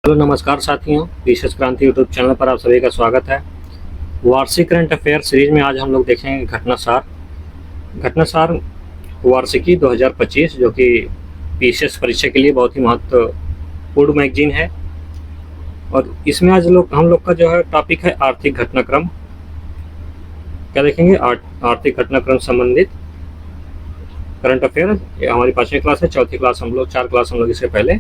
Hello नमस्कार साथियों, विशेष क्रांति यूट्यूब चैनल पर आप सभी का स्वागत है। वार्षिक करंट अफेयर सीरीज में आज हम लोग देखेंगे घटनासार वार्षिकी 2025, जो कि पीसीएस परीक्षा के लिए बहुत ही महत्वपूर्ण मैगजीन है। और इसमें आज हम लोग का जो है टॉपिक है आर्थिक घटनाक्रम। क्या देखेंगे? आर्थिक घटनाक्रम संबंधित करंट अफेयर। ये हमारी 5वीं क्लास है, चौथी क्लास हम लोग, 4 क्लास हम लोग इससे पहले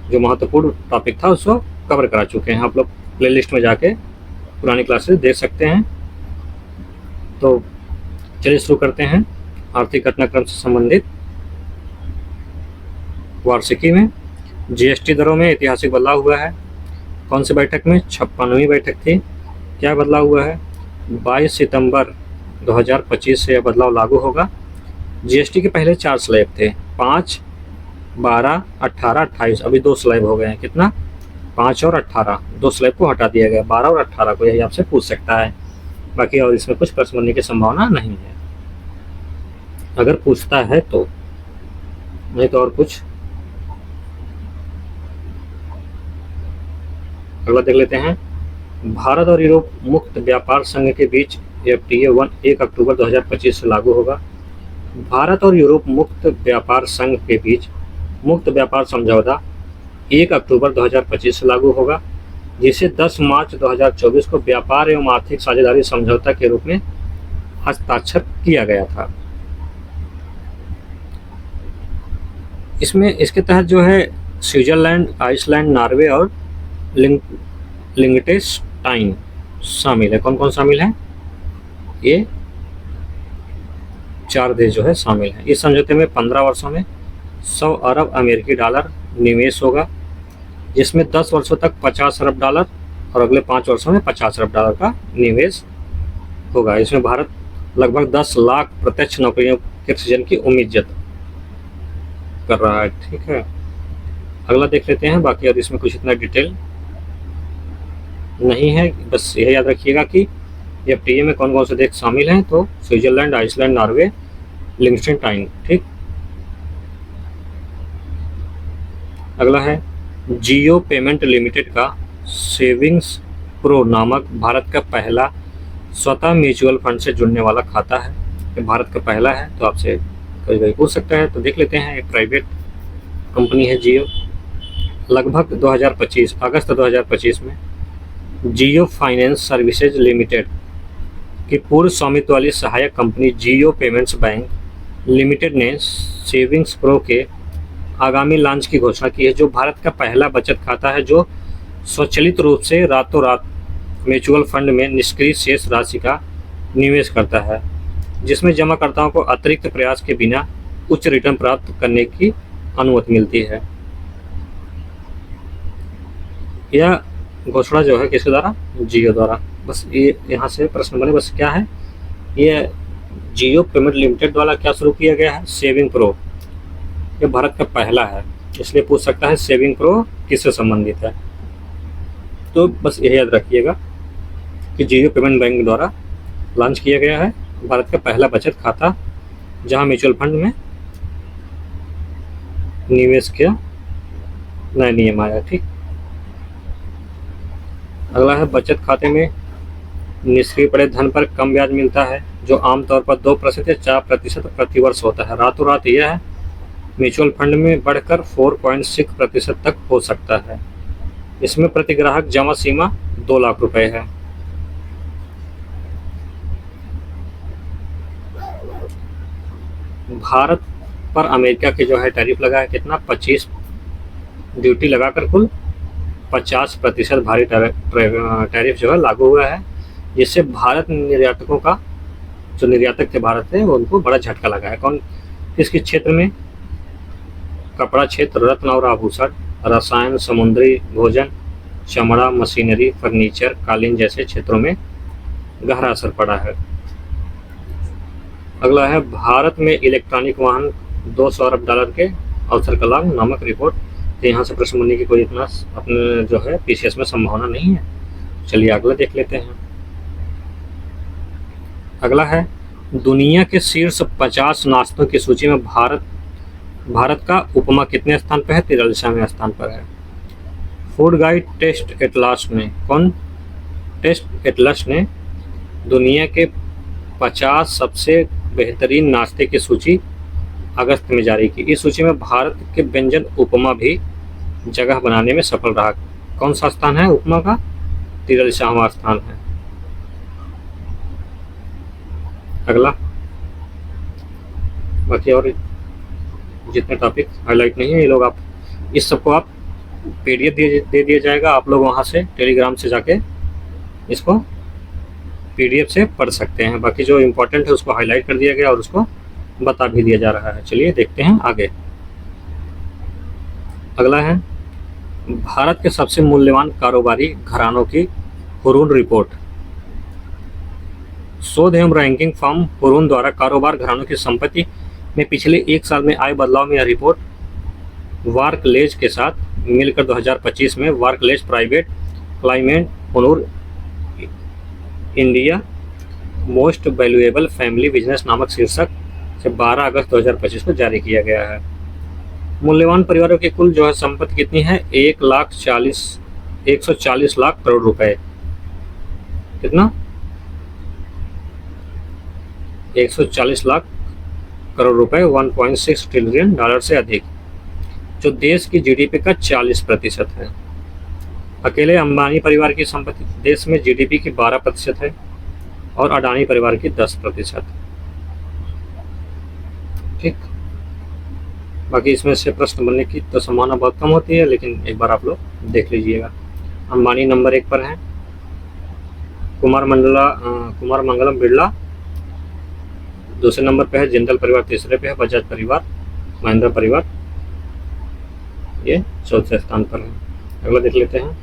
जो महत्वपूर्ण टॉपिक था उसको कवर करा चुके हैं। आप लोग प्लेलिस्ट में जाके पुरानी क्लासेस देख सकते हैं। तो चलिए शुरू करते हैं। आर्थिक घटनाक्रम से संबंधित वार्षिकी में जीएसटी दरों में ऐतिहासिक बदलाव हुआ है। कौन सी बैठक में? 56वीं बैठक थी। क्या बदलाव हुआ है? 22 सितंबर 2025 से यह बदलाव लागू होगा। जीएसटी के पहले 4 स्लैब थे, 5, 12, 18, 28। अभी 2 स्लैब हो गए हैं। कितना? 5 और 18। 2 स्लैब को हटा दिया गया, 12 और 18 को। यही आपसे पूछ सकता है। बाकी और इसमें कुछ प्रश्न बनने की संभावना नहीं है, अगर पूछता है तो, नहीं तो और कुछ। अगला देख लेते हैं। भारत और यूरोप मुक्त व्यापार संघ के बीच FTA 1 अक्टूबर 2025 से लागू होगा। भारत और यूरोप मुक्त व्यापार संघ के बीच मुक्त व्यापार समझौता 1 अक्टूबर 2025 से लागू होगा, जिसे 10 मार्च 2024 को व्यापार एवं आर्थिक साझेदारी समझौता के रूप में हस्ताक्षर किया गया था। इसके तहत जो है स्विट्जरलैंड, आइसलैंड, नॉर्वे और लिंगटेनस्टाइन शामिल है। कौन कौन शामिल है? ये 4 देश जो है शामिल हैं। इस समझौते में 15 वर्षों में 100 अरब अमेरिकी डॉलर निवेश होगा, जिसमें 10 वर्षों तक 50 अरब डॉलर और अगले 5 वर्षों में 50 अरब डॉलर का निवेश होगा। इसमें भारत लगभग 10 लाख प्रत्यक्ष नौकरियों के सृजन की उम्मीद जता कर रहा है। ठीक है, अगला देख लेते हैं। बाकी और इसमें कुछ इतना डिटेल नहीं है, बस यह याद रखिएगा कि FTA में कौन कौन से देश शामिल हैं। तो स्विट्जरलैंड, आइसलैंड, नॉर्वे, लिंगस्टेनटाइन। ठीक, अगला है जियो पेमेंट लिमिटेड का सेविंग्स प्रो नामक भारत का पहला स्वतः म्यूचुअल फंड से जुड़ने वाला खाता है। ये भारत का पहला है, तो आपसे कभी पूछ सकता है। तो देख लेते हैं। एक प्राइवेट कंपनी है जियो। लगभग 2025 अगस्त 2025 में जियो फाइनेंस सर्विसेज लिमिटेड की पूर्व स्वामित्व वाली सहायक कंपनी जियो पेमेंट्स बैंक लिमिटेड ने सेविंग्स प्रो के आगामी लॉन्च की घोषणा की है, जो भारत का पहला बचत खाता है जो स्वचालित रूप से रातों रात म्यूचुअल फंड में निष्क्रिय शेष राशि का निवेश करता है, जिसमें जमाकर्ताओं को अतिरिक्त प्रयास के बिना उच्च रिटर्न प्राप्त करने की अनुमति मिलती है। यह घोषणा जो है किसके द्वारा? जियो द्वारा। बस ये यहाँ से प्रश्न बने, बस क्या है ये? जियो पेमेंट लिमिटेड द्वारा क्या शुरू किया गया है? Saving pro. ये भारत का पहला है, इसलिए पूछ सकता है सेविंग प्रो किससे संबंधित है। तो बस यही याद रखिएगा कि जियो पेमेंट बैंक द्वारा लॉन्च किया गया है भारत का पहला बचत खाता, जहां म्यूचुअल फंड में निवेश किया नया नियम आया। ठीक, अगला है बचत खाते में निष्क्रिय पड़े धन पर कम ब्याज मिलता है, जो आमतौर पर 2% या 4% प्रतिवर्ष होता है। रातों रात यह म्यूचुअल फंड में बढ़कर 4.6% तक हो सकता है। इसमें प्रति ग्राहक जमा सीमा 2 लाख रुपए है। भारत पर अमेरिका के जो है टैरिफ लगा है कितना? 25 ड्यूटी लगाकर कुल 50% भारी टैरिफ जो है लागू हुआ है, जिससे भारत निर्यातकों का, जो निर्यातक थे भारत से, उनको बड़ा झटका लगा है। कौन किसके क्षेत्र में? कपड़ा क्षेत्र, रत्न और आभूषण, रसायन, समुद्री भोजन, चमड़ा, मशीनरी, फर्नीचर, कालीन जैसे क्षेत्रों में गहरा असर पड़ा है। अगला है भारत में इलेक्ट्रॉनिक वाहन 200 अरब डॉलर के अवसर का लाभ नामक रिपोर्ट। तो यहाँ से प्रश्न बनने की कोई इतना अपने जो है पीसीएस में संभावना नहीं है। चलिए अगला देख लेते हैं। अगला है दुनिया के शीर्ष 50 नाश्तों की सूची में भारत का उपमा कितने स्थान पर है? 43वें स्थान पर है। फूड गाइड टेस्ट एटलास ने टेस्ट एटलस ने दुनिया के 50 सबसे बेहतरीन नाश्ते की सूची अगस्त में जारी की। इस सूची में भारत के व्यंजन उपमा भी जगह बनाने में सफल रहा। कौन सा स्थान है उपमा का? 43वां स्थान है। अगला, बाकी और जितने टॉपिक हाईलाइट नहीं है ये लोग, आप इस सबको आप पीडीएफ दे दिया जाएगा, आप लोग वहाँ से टेलीग्राम से जाके इसको पीडीएफ से पढ़ सकते हैं। बाकी जो इम्पोर्टेंट है उसको हाईलाइट कर दिया गया और उसको बता भी दिया जा रहा है। चलिए देखते हैं आगे। अगला है भारत के सबसे मूल्यवान कारोबारी घरानों की हुरून रिपोर्ट। शोध एवं रैंकिंग फर्म हुरून द्वारा कारोबार घरानों की संपत्ति में पिछले 1 साल में आए बदलाव में यह रिपोर्ट बार्कलेज के साथ मिलकर 2025 में बार्कलेज प्राइवेट क्लाइमेट हुनूर India most valuable family business नामक शीर्षक से 12 अगस्त 2025 को जारी किया गया है। मूल्यवान परिवारों की कुल जो है संपत्ति कितनी है? 140 लाख करोड़ रुपए। कितना? 140 लाख करोड़ रुपए, 1.6 ट्रिलियन डॉलर से अधिक, जो देश की जीडीपी का 40% है। अकेले अंबानी परिवार की संपत्ति देश में जीडीपी की 12% है और अडानी परिवार की 10%। ठीक, बाकी इसमें से प्रश्न बनने की तो संभावना बहुत कम होती है, लेकिन एक बार आप लोग देख लीजिएगा। अंबानी नंबर 1 पर है, कुमार मंगलम बिरला दूसरे नंबर पे है, जिंदल परिवार तीसरे पे है, बजाज परिवार, महिंद्रा परिवार ये चौथे स्थान पर है। अगला देख लेते हैं।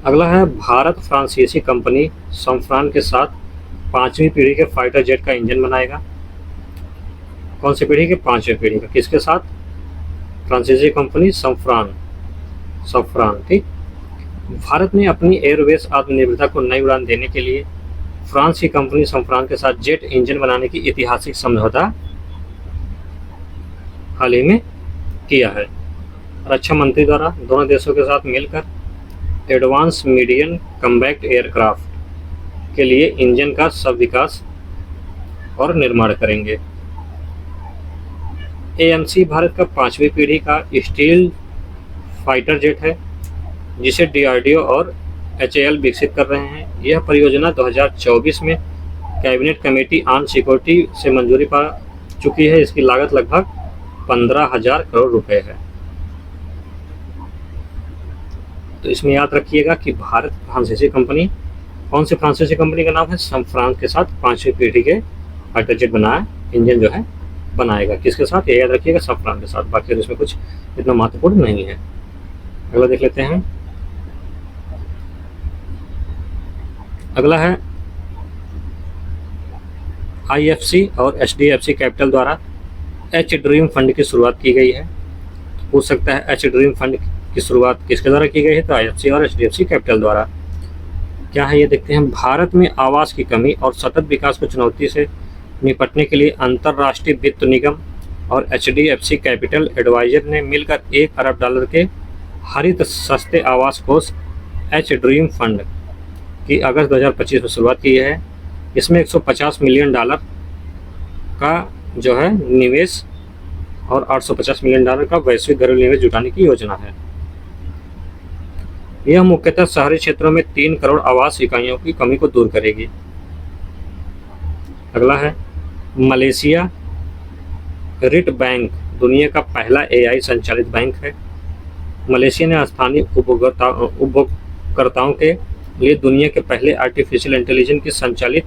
अगला है भारत फ्रांसीसी कंपनी समफ्रान के साथ 5वीं पीढ़ी के फाइटर जेट का इंजन बनाएगा। कौन सी पीढ़ी के? 5वीं पीढ़ी का। किसके साथ? फ्रांसीसी कंपनी समफ्रान। ठीक। भारत ने अपनी एयरवेज आत्मनिर्भरता को नई उड़ान देने के लिए फ्रांस की कंपनी समफ्रान के साथ जेट इंजन बनाने की ऐतिहासिक समझौता हाल ही में किया है। रक्षा मंत्री द्वारा दोनों देशों के साथ मिलकर एडवांस मीडियम कम्बैक्ट एयरक्राफ्ट के लिए इंजन का सब विकास और निर्माण करेंगे। एएमसी भारत का 5वीं पीढ़ी का स्टील फाइटर जेट है, जिसे डीआरडीओ और एचएएल विकसित कर रहे हैं। यह परियोजना 2024 में कैबिनेट कमेटी ऑन सिक्योरिटी से मंजूरी पा चुकी है। इसकी लागत लगभग 15,000 करोड़ रुपए है। तो इसमें याद रखिएगा कि भारत फ्रांसीसी कंपनी, कौन सी फ्रांसीसी कंपनी का नाम है? समफ्रान के साथ 5वीं पीढ़ी के फाइटर जेट इंजन जो है बनाएगा। किसके साथ? ये याद रखिएगा, समफ्रान के साथ। बाकी इसमें कुछ इतना महत्वपूर्ण नहीं है। अगला देख लेते हैं। अगला है आईएफसी और एचडीएफसी कैपिटल द्वारा एच ड्रीम फंड की शुरुआत की गई है। पूछ सकता है एच ड्रीम फंड की शुरुआत किसके द्वारा की गई है? तो आईएफसी और एचडीएफसी कैपिटल द्वारा। क्या है ये देखते हैं। भारत में आवास की कमी और सतत विकास को चुनौती से निपटने के लिए अंतर्राष्ट्रीय वित्त निगम और एचडीएफसी कैपिटल एडवाइजर ने मिलकर $1 अरब के हरित सस्ते आवास कोष एच ड्रीम फंड की अगस्त 2025 में शुरुआत की है। इसमें $150 मिलियन का जो है निवेश और $850 मिलियन का वैश्विक घरेलू निवेश जुटाने की योजना है। यह मुख्यतः शहरी क्षेत्रों में 3 करोड़ आवास इकाइयों की कमी को दूर करेगी। अगला है मलेशिया रिट बैंक दुनिया का पहला एआई संचालित बैंक है। मलेशिया ने स्थानीय उपभोक्ताओं के लिए दुनिया के पहले आर्टिफिशियल इंटेलिजेंस की संचालित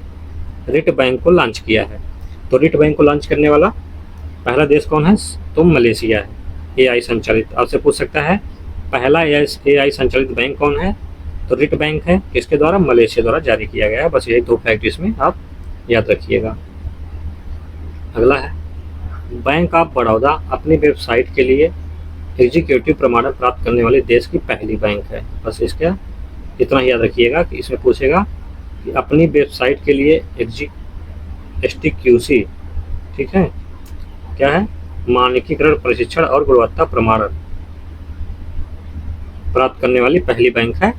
रिट बैंक को लॉन्च किया है। तो रिट बैंक को लॉन्च करने वाला पहला देश कौन है? तो मलेशिया है। एआई संचालित, आपसे पूछ सकता है पहला एआई संचालित बैंक कौन है? तो रिट बैंक है। किसके द्वारा? मलेशिया द्वारा जारी किया गया है। बस यही 2 फैक्ट इसमें आप याद रखिएगा। अगला है बैंक ऑफ बड़ौदा अपनी वेबसाइट के लिए एग्जीक्यूटिव प्रमाणन प्राप्त करने वाले देश की पहली बैंक है। बस इसका इतना ही याद रखिएगा कि इसमें पूछेगा कि अपनी वेबसाइट के लिए STQC, ठीक है, क्या है? मानकीकरण, प्रशिक्षण और गुणवत्ता प्रमाणन प्राप्त करने वाली पहली बैंक है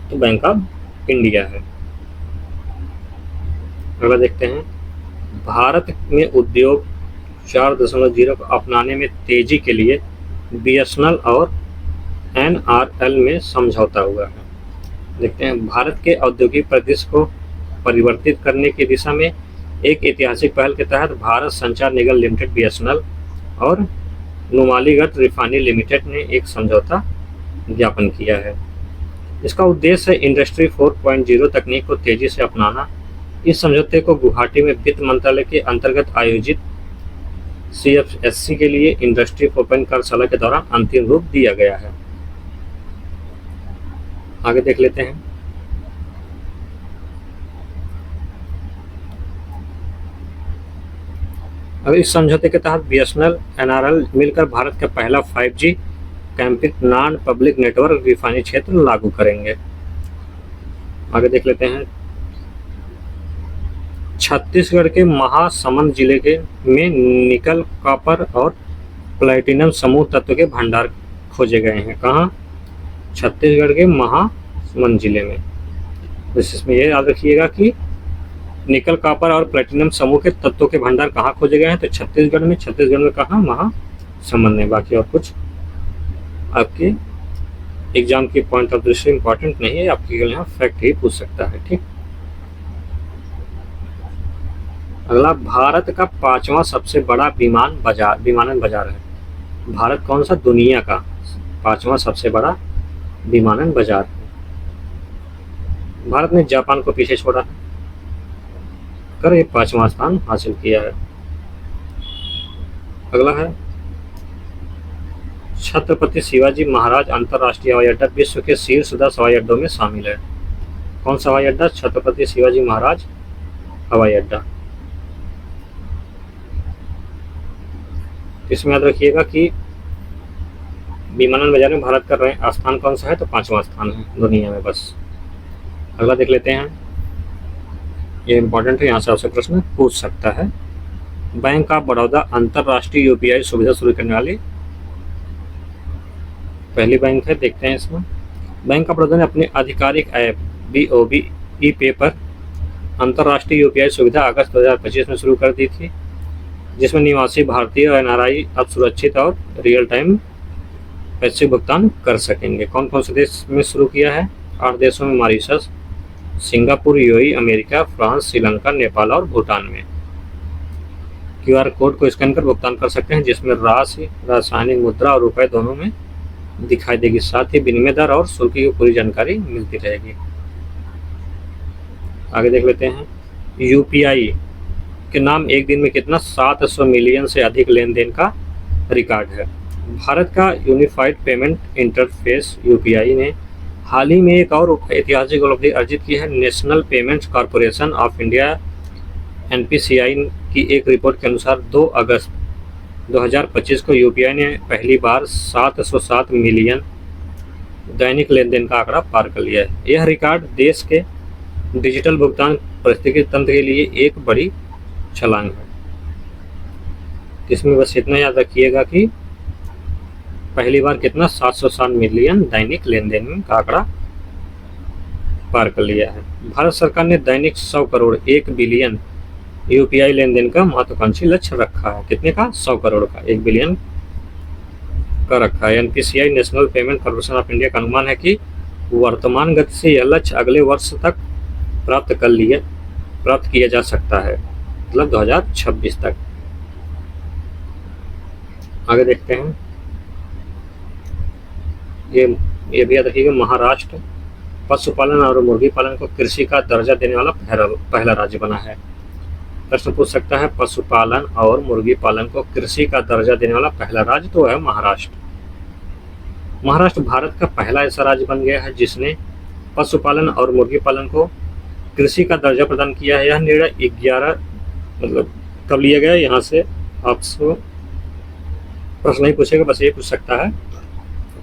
तो बैंक ऑफ इंडिया है। अगला देखते हैं, भारत में उद्योग 4.0 को अपनाने में तेजी के लिए बीएसएनएल और एनआरएल में समझौता हुआ है। देखते हैं, भारत के औद्योगिक परिदृश्य को परिवर्तित करने की दिशा में एक ऐतिहासिक पहल के तहत भारत संचार निगम लिमिटेड बीएसएनएल और नुमालीगढ़ रिफाइनरी लिमिटेड ने एक समझौता ज्ञापन किया है। इसका उद्देश्य है इंडस्ट्री 4.0 तकनीक को तेजी से अपनाना। इस समझौते को गुवाहाटी में वित्त मंत्रालय के अंतर्गत आयोजित CFSC के लिए इंडस्ट्री 4.0 कार्यशाला के दौरान अंतिम रूप दिया गया है। आगे देख लेते हैं, अब इस समझौते के तहत बीएसएनएल एनआरएल मिलकर भारत का पहला 5G camping non public network refinery क्षेत्र लागू करेंगे। आगे देख लेते हैं, छत्तीसगढ़ के महासमुंद जिले के में निकल, कॉपर और प्लैटिनम समूह तत्व के भंडार खोजे गए हैं। कहाँ? छत्तीसगढ़ के महासमुंद जिले में। इसमें ये याद रखिएगा कि निकल, कॉपर और प्लैटिनम समूह के तत्वों के भंडार कहाँ खोजे गए हैं तो छत्तीसगढ़ में। छत्तीसगढ़ में कहाँ? महासमुंद में। बाकी और कुछ आपके एग्जाम की पॉइंट ऑफ व्यू से इम्पोर्टेंट नहीं है, आपके यहाँ फैक्ट ही पूछ सकता है। ठीक, अगला, भारत का 5वां सबसे बड़ा विमानन बाजार है। भारत कौन सा? दुनिया का 5वां सबसे बड़ा विमानन बाजार है। भारत ने जापान को पीछे छोड़ा है कर ये 5वां स्थान हासिल किया है। अगला है, छत्रपति शिवाजी महाराज अंतर्राष्ट्रीय हवाई अड्डा विश्व के शीर्ष 10 हवाई अड्डों में शामिल है। कौन सा हवाई अड्डा? छत्रपति शिवाजी महाराज हवाई अड्डा। इसमें याद रखिएगा कि विमानन बाजार में भारत का स्थान कौन सा है तो 5वां स्थान है दुनिया में बस। अगला देख लेते हैं, ये इंपॉर्टेंट है, यहाँ से आपसे प्रश्न पूछ सकता है। बैंक ऑफ बड़ौदा अंतर्राष्ट्रीय यूपीआई सुविधा शुरू करने वाली पहली बैंक है। देखते हैं इसमें, बैंक ऑफ बड़ौदा ने अपने आधिकारिक ऐप BOB ई-पे पर अंतर्राष्ट्रीय यूपीआई सुविधा अगस्त 2025 में शुरू कर दी थी, जिसमें निवासी भारतीय और NRI अब सुरक्षित और रियल टाइम पैसे भुगतान कर सकेंगे। कौन कौन से देश में शुरू किया है? 8 देशों में, Mauritius, Singapore, UAE, America, France, Sri Lanka, Nepal और भूटान में। QR कोड को स्कैन कर भुगतान कर सकते हैं, जिसमें राशि रासायनिक मुद्रा और रुपए दोनों में दिखाई देगी। साथ ही विनिमय दर और शुल्क की पूरी जानकारी मिलती रहेगी। आगे देख लेते हैं, यूपीआई के नाम एक दिन में कितना? 700 मिलियन से अधिक लेन देन का रिकॉर्ड है। भारत का यूनिफाइड पेमेंट इंटरफेस यूपीआई ने हाल ही में एक और ऐतिहासिक उपलब्धि अर्जित की है। National payments corporation of India NPCI की एक रिपोर्ट के अनुसार 2 अगस्त 2025 को यूपीआई ने पहली बार 707 मिलियन दैनिक लेन देन का आंकड़ा पार कर लिया है। यह रिकॉर्ड देश के डिजिटल भुगतान पारिस्थितिकी तंत्र के लिए एक बड़ी छलांग है। इसमें बस इतना याद रखिएगा कि पहली बार कितना? 707 मिलियन दैनिक लेन देन का आंकड़ा पार कर लिया है। भारत सरकार ने दैनिक 100 करोड़ 1 बिलियन यूपीआई लेन देन का महत्वाकांक्षी लक्ष्य रखा है। कितने का? 100 करोड़ का, 1 बिलियन का रखा है। NPCI national payment corporation of India का अनुमान है कि वर्तमान गति से यह लक्ष्य अगले वर्ष तक प्राप्त किया जा सकता है, मतलब 2026 तक। आगे देखते हैं, ये भी याद रखिएगा, महाराष्ट्र पशुपालन और मुर्गी पालन को कृषि का दर्जा देने वाला पहला राज्य बना है। प्रश्न पूछ सकता है, पशुपालन और मुर्गी पालन को कृषि का दर्जा देने वाला पहला राज्य तो है महाराष्ट्र। महाराष्ट्र भारत का पहला ऐसा राज्य बन गया है जिसने पशुपालन और मुर्गी पालन को कृषि का दर्जा प्रदान किया है। यह निर्णय 11 मतलब कब लिया गया? यहाँ से आपसे प्रश्न नहीं पूछेगा, बस ये पूछ सकता है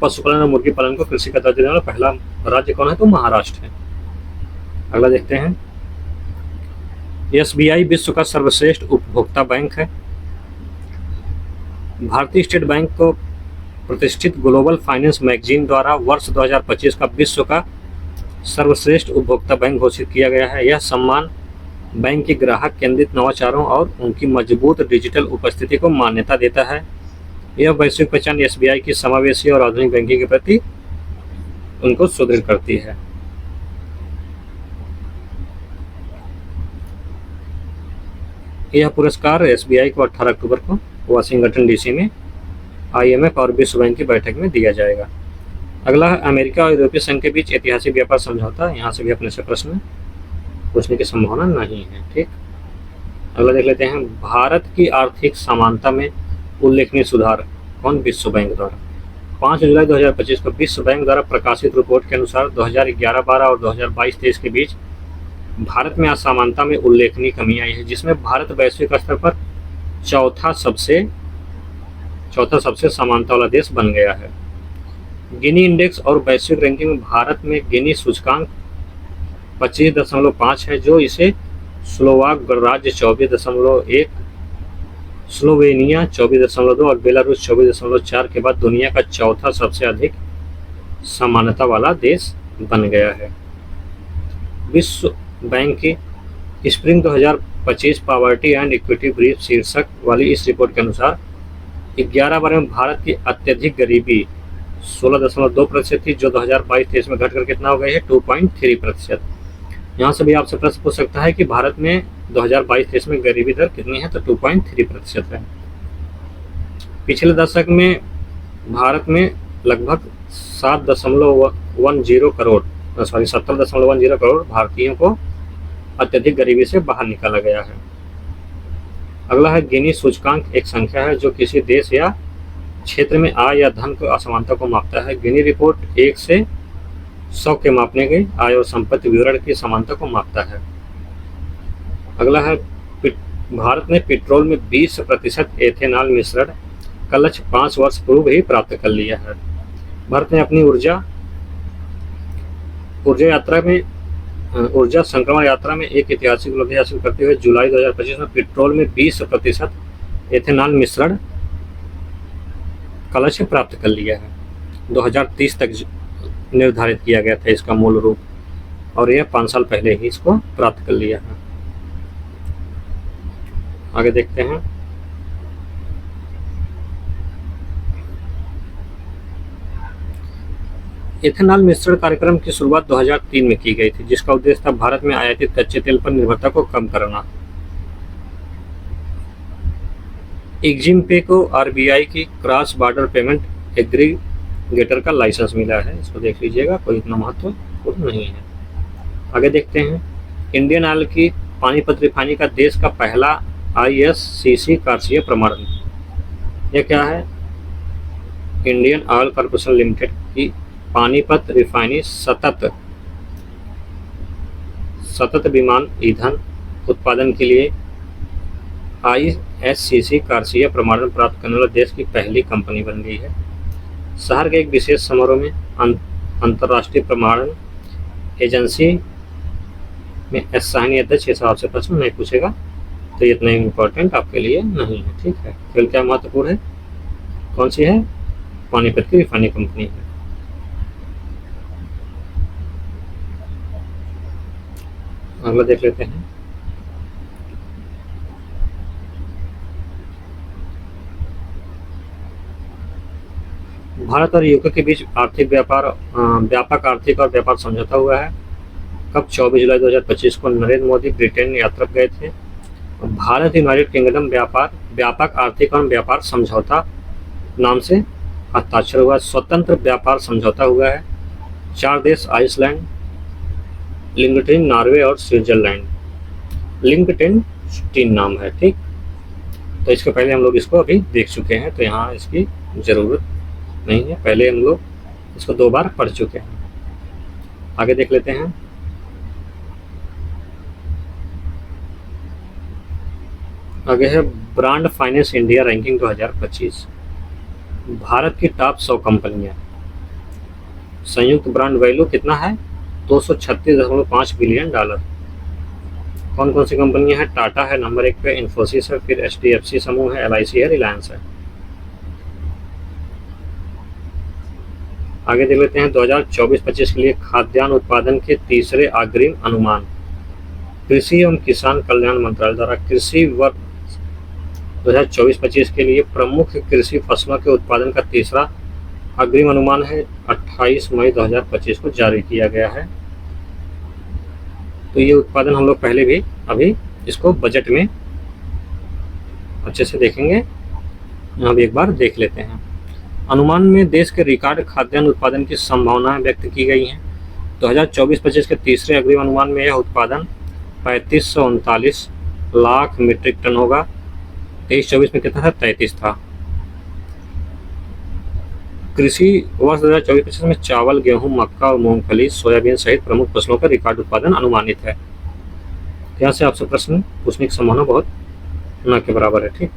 पशुपालन और मुर्गी पालन को कृषि का दर्जा देने वाला पहला राज्य कौन है तो महाराष्ट्र है। अगला देखते हैं, SBI विश्व का सर्वश्रेष्ठ उपभोक्ता बैंक है। भारतीय स्टेट बैंक को प्रतिष्ठित ग्लोबल फाइनेंस मैगजीन द्वारा वर्ष 2025 का विश्व का सर्वश्रेष्ठ उपभोक्ता बैंक घोषित किया गया है। यह सम्मान बैंक की ग्राहक केंद्रित नवाचारों और उनकी मजबूत डिजिटल उपस्थिति को मान्यता देता है। यह वैश्विक पहचान एसबीआई की समावेशी और आधुनिक बैंकिंग के प्रति उनको सुदृढ़ करती है। यह पुरस्कार एसबीआई को 18 अक्टूबर को वाशिंगटन डीसी में आईएमएफ और विश्व बैंक की बैठक में दिया जाएगा। अगला है अमेरिका और यूरोपीय संघ के बीच ऐतिहासिक व्यापार समझौता। यहाँ से भी अपने से प्रश्न पूछने की संभावना नहीं है। ठीक, अगला देख लेते हैं। भारत की आर्थिक समानता में उल्लेखनीय सुधार। कौन? विश्व बैंक द्वारा। 5 जुलाई 2025 को विश्व बैंक द्वारा प्रकाशित रिपोर्ट के अनुसार 2011-12 और 2022-23 के बीच भारत में असमानता में उल्लेखनीय कमी आई है, जिसमें भारत वैश्विक स्तर पर चौथा सबसे समानता वाला देश बन गया है। गिनी इंडेक्स और वैश्विक रैंकिंग में भारत में गिनी सूचकांक 25.5 है, जो इसे स्लोवाक गणराज्य 24.1, स्लोवेनिया 24.2 और बेलारूस 24.4 के बाद दुनिया का चौथा सबसे अधिक समानता वाला देश बन गया है। विश्व बैंक की spring 2025 poverty and equity brief शीर्षक वाली इस रिपोर्ट के अनुसार 11 बार में भारत की अत्यधिक गरीबी 16.2% थी, जो 2022-23 में घटकर कितना हो गई है? 2.3%। यहाँ से भी आपसे प्रश्न पूछ सकता है कि भारत में 2022-23 में गरीबी दर कितनी है, तो 2.3% है। पिछले दशक में भारत में लगभग 70.10 करोड़ भारतीयों को अत्यधिक गरीबी से बाहर निकाला गया है। अगला है गिनी सूचकांक। एक संख्या है जो किसी देश या क्षेत्र में आय या धन को असमानता को मापता है। गिनी रिपोर्ट 1 से 100 के मापने गई आय और संपत्ति विवरण की समानता को मापता है। अगला है भारत ने पेट्रोल में 20% एथेनॉल मिश्रण का लक्ष्य 5 वर्ष पूर्व ही प्राप्त कर लिया है। भारत ने अपनी ऊर्जा संक्रमण यात्रा में एक ऐतिहासिक उपलब्धि हासिल करते हुए जुलाई 2025 में पेट्रोल में 20% एथेनॉल मिश्रण का लक्ष्य प्राप्त कर लिया है। 2030 तक निर्धारित किया गया था इसका मूल रूप, और यह 5 साल पहले ही इसको प्राप्त कर लिया है। आगे देखते हैं। एथेनॉल मिश्रण कार्यक्रम की शुरुआत 2003 में की गई थी, जिसका उद्देश्य था भारत में आयातित कच्चे तेल पर निर्भरता को कम करना। एक्जिम पे को आरबीआई की क्रॉस बॉर्डर पेमेंट एग्रीगेटर का लाइसेंस मिला है। इसको देख लीजिएगा, कोई इतना महत्वपूर्ण नहीं है। आगे देखते हैं। इंडियन ऑयल की पानीपत रिफाइनरी का देश का पहला ISCC कार्सीय प्रमाणन। यह क्या है? इंडियन ऑयल कॉर्पोरेशन लिमिटेड की पानीपत रिफाइनरी सतत विमान ईंधन उत्पादन के लिए ISCC कार्सीय प्रमाणन प्राप्त करने वाला देश की पहली कंपनी बन गई है। शहर के एक विशेष समारोह में अंतर्राष्ट्रीय प्रमाणन एजेंसी में स्थानीय अध्यक्ष के हिसाब से प्रश्न नहीं पूछेगा, तो ये इतना इम्पोर्टेंट आपके लिए नहीं है। ठीक है, केवल क्या महत्वपूर्ण है? कौन सी है? पानीपत की रिफाइनरी कंपनी है। अगला देख लेते हैं। भारत और यूके के बीच व्यापक आर्थिक और व्यापार समझौता हुआ है। कब? 24 जुलाई 2025 को नरेंद्र मोदी ब्रिटेन यात्रा गए थे। भारत यूनाइटेड किंगडम व्यापक आर्थिक और व्यापार समझौता नाम से हस्ताक्षर हुआ। स्वतंत्र व्यापार समझौता हुआ है। 4 देश आइसलैंड, लिंगटेन, नॉर्वे और स्विट्जरलैंड। लिंगटेन नाम है। ठीक, तो इसके पहले हम लोग इसको अभी देख चुके हैं, तो यहाँ इसकी ज़रूरत नहीं है। पहले हम लोग इसको 2 बार पढ़ चुके हैं। आगे देख लेते हैं। आगे है brand finance India ranking 2025। Bharat की टॉप 100 कंपनियां। संयुक्त ब्रांड वैल्यू कितना है? $236.5 बिलियन। कौन कौन सी कंपनियां हैं? टाटा है नंबर 1 पे, इन्फोसिस है, फिर HDFC समूह है, LIC है, रिलायंस है। आगे देख लेते हैं 2024-25 के लिए खाद्यान्न उत्पादन के तीसरे अग्रिम अनुमान। कृषि एवं किसान कल्याण मंत्रालय द्वारा कृषि वर्ष 2024-25 के लिए प्रमुख कृषि फसलों के उत्पादन का तीसरा अग्रिम अनुमान है 28 मई 2025 को जारी किया गया है। तो ये उत्पादन हम लोग पहले भी अभी इसको बजट में अच्छे से देखेंगे, यहाँ भी एक बार देख लेते हैं। अनुमान में देश के रिकॉर्ड खाद्यान्न उत्पादन की संभावनाएं व्यक्त की गई हैं। 2024-25 के तीसरे अग्रिम अनुमान में यह उत्पादन 3539 लाख मीट्रिक टन होगा। 23-24 में कितना था? 33 था। कृषि वर्ष 2024-25 में चावल, गेहूं, मक्का और मूंगफली, सोयाबीन सहित प्रमुख फसलों का रिकॉर्ड उत्पादन अनुमानित है। यहाँ से आपसे प्रश्न पूछने की संभावना बहुत न के बराबर है। ठीक,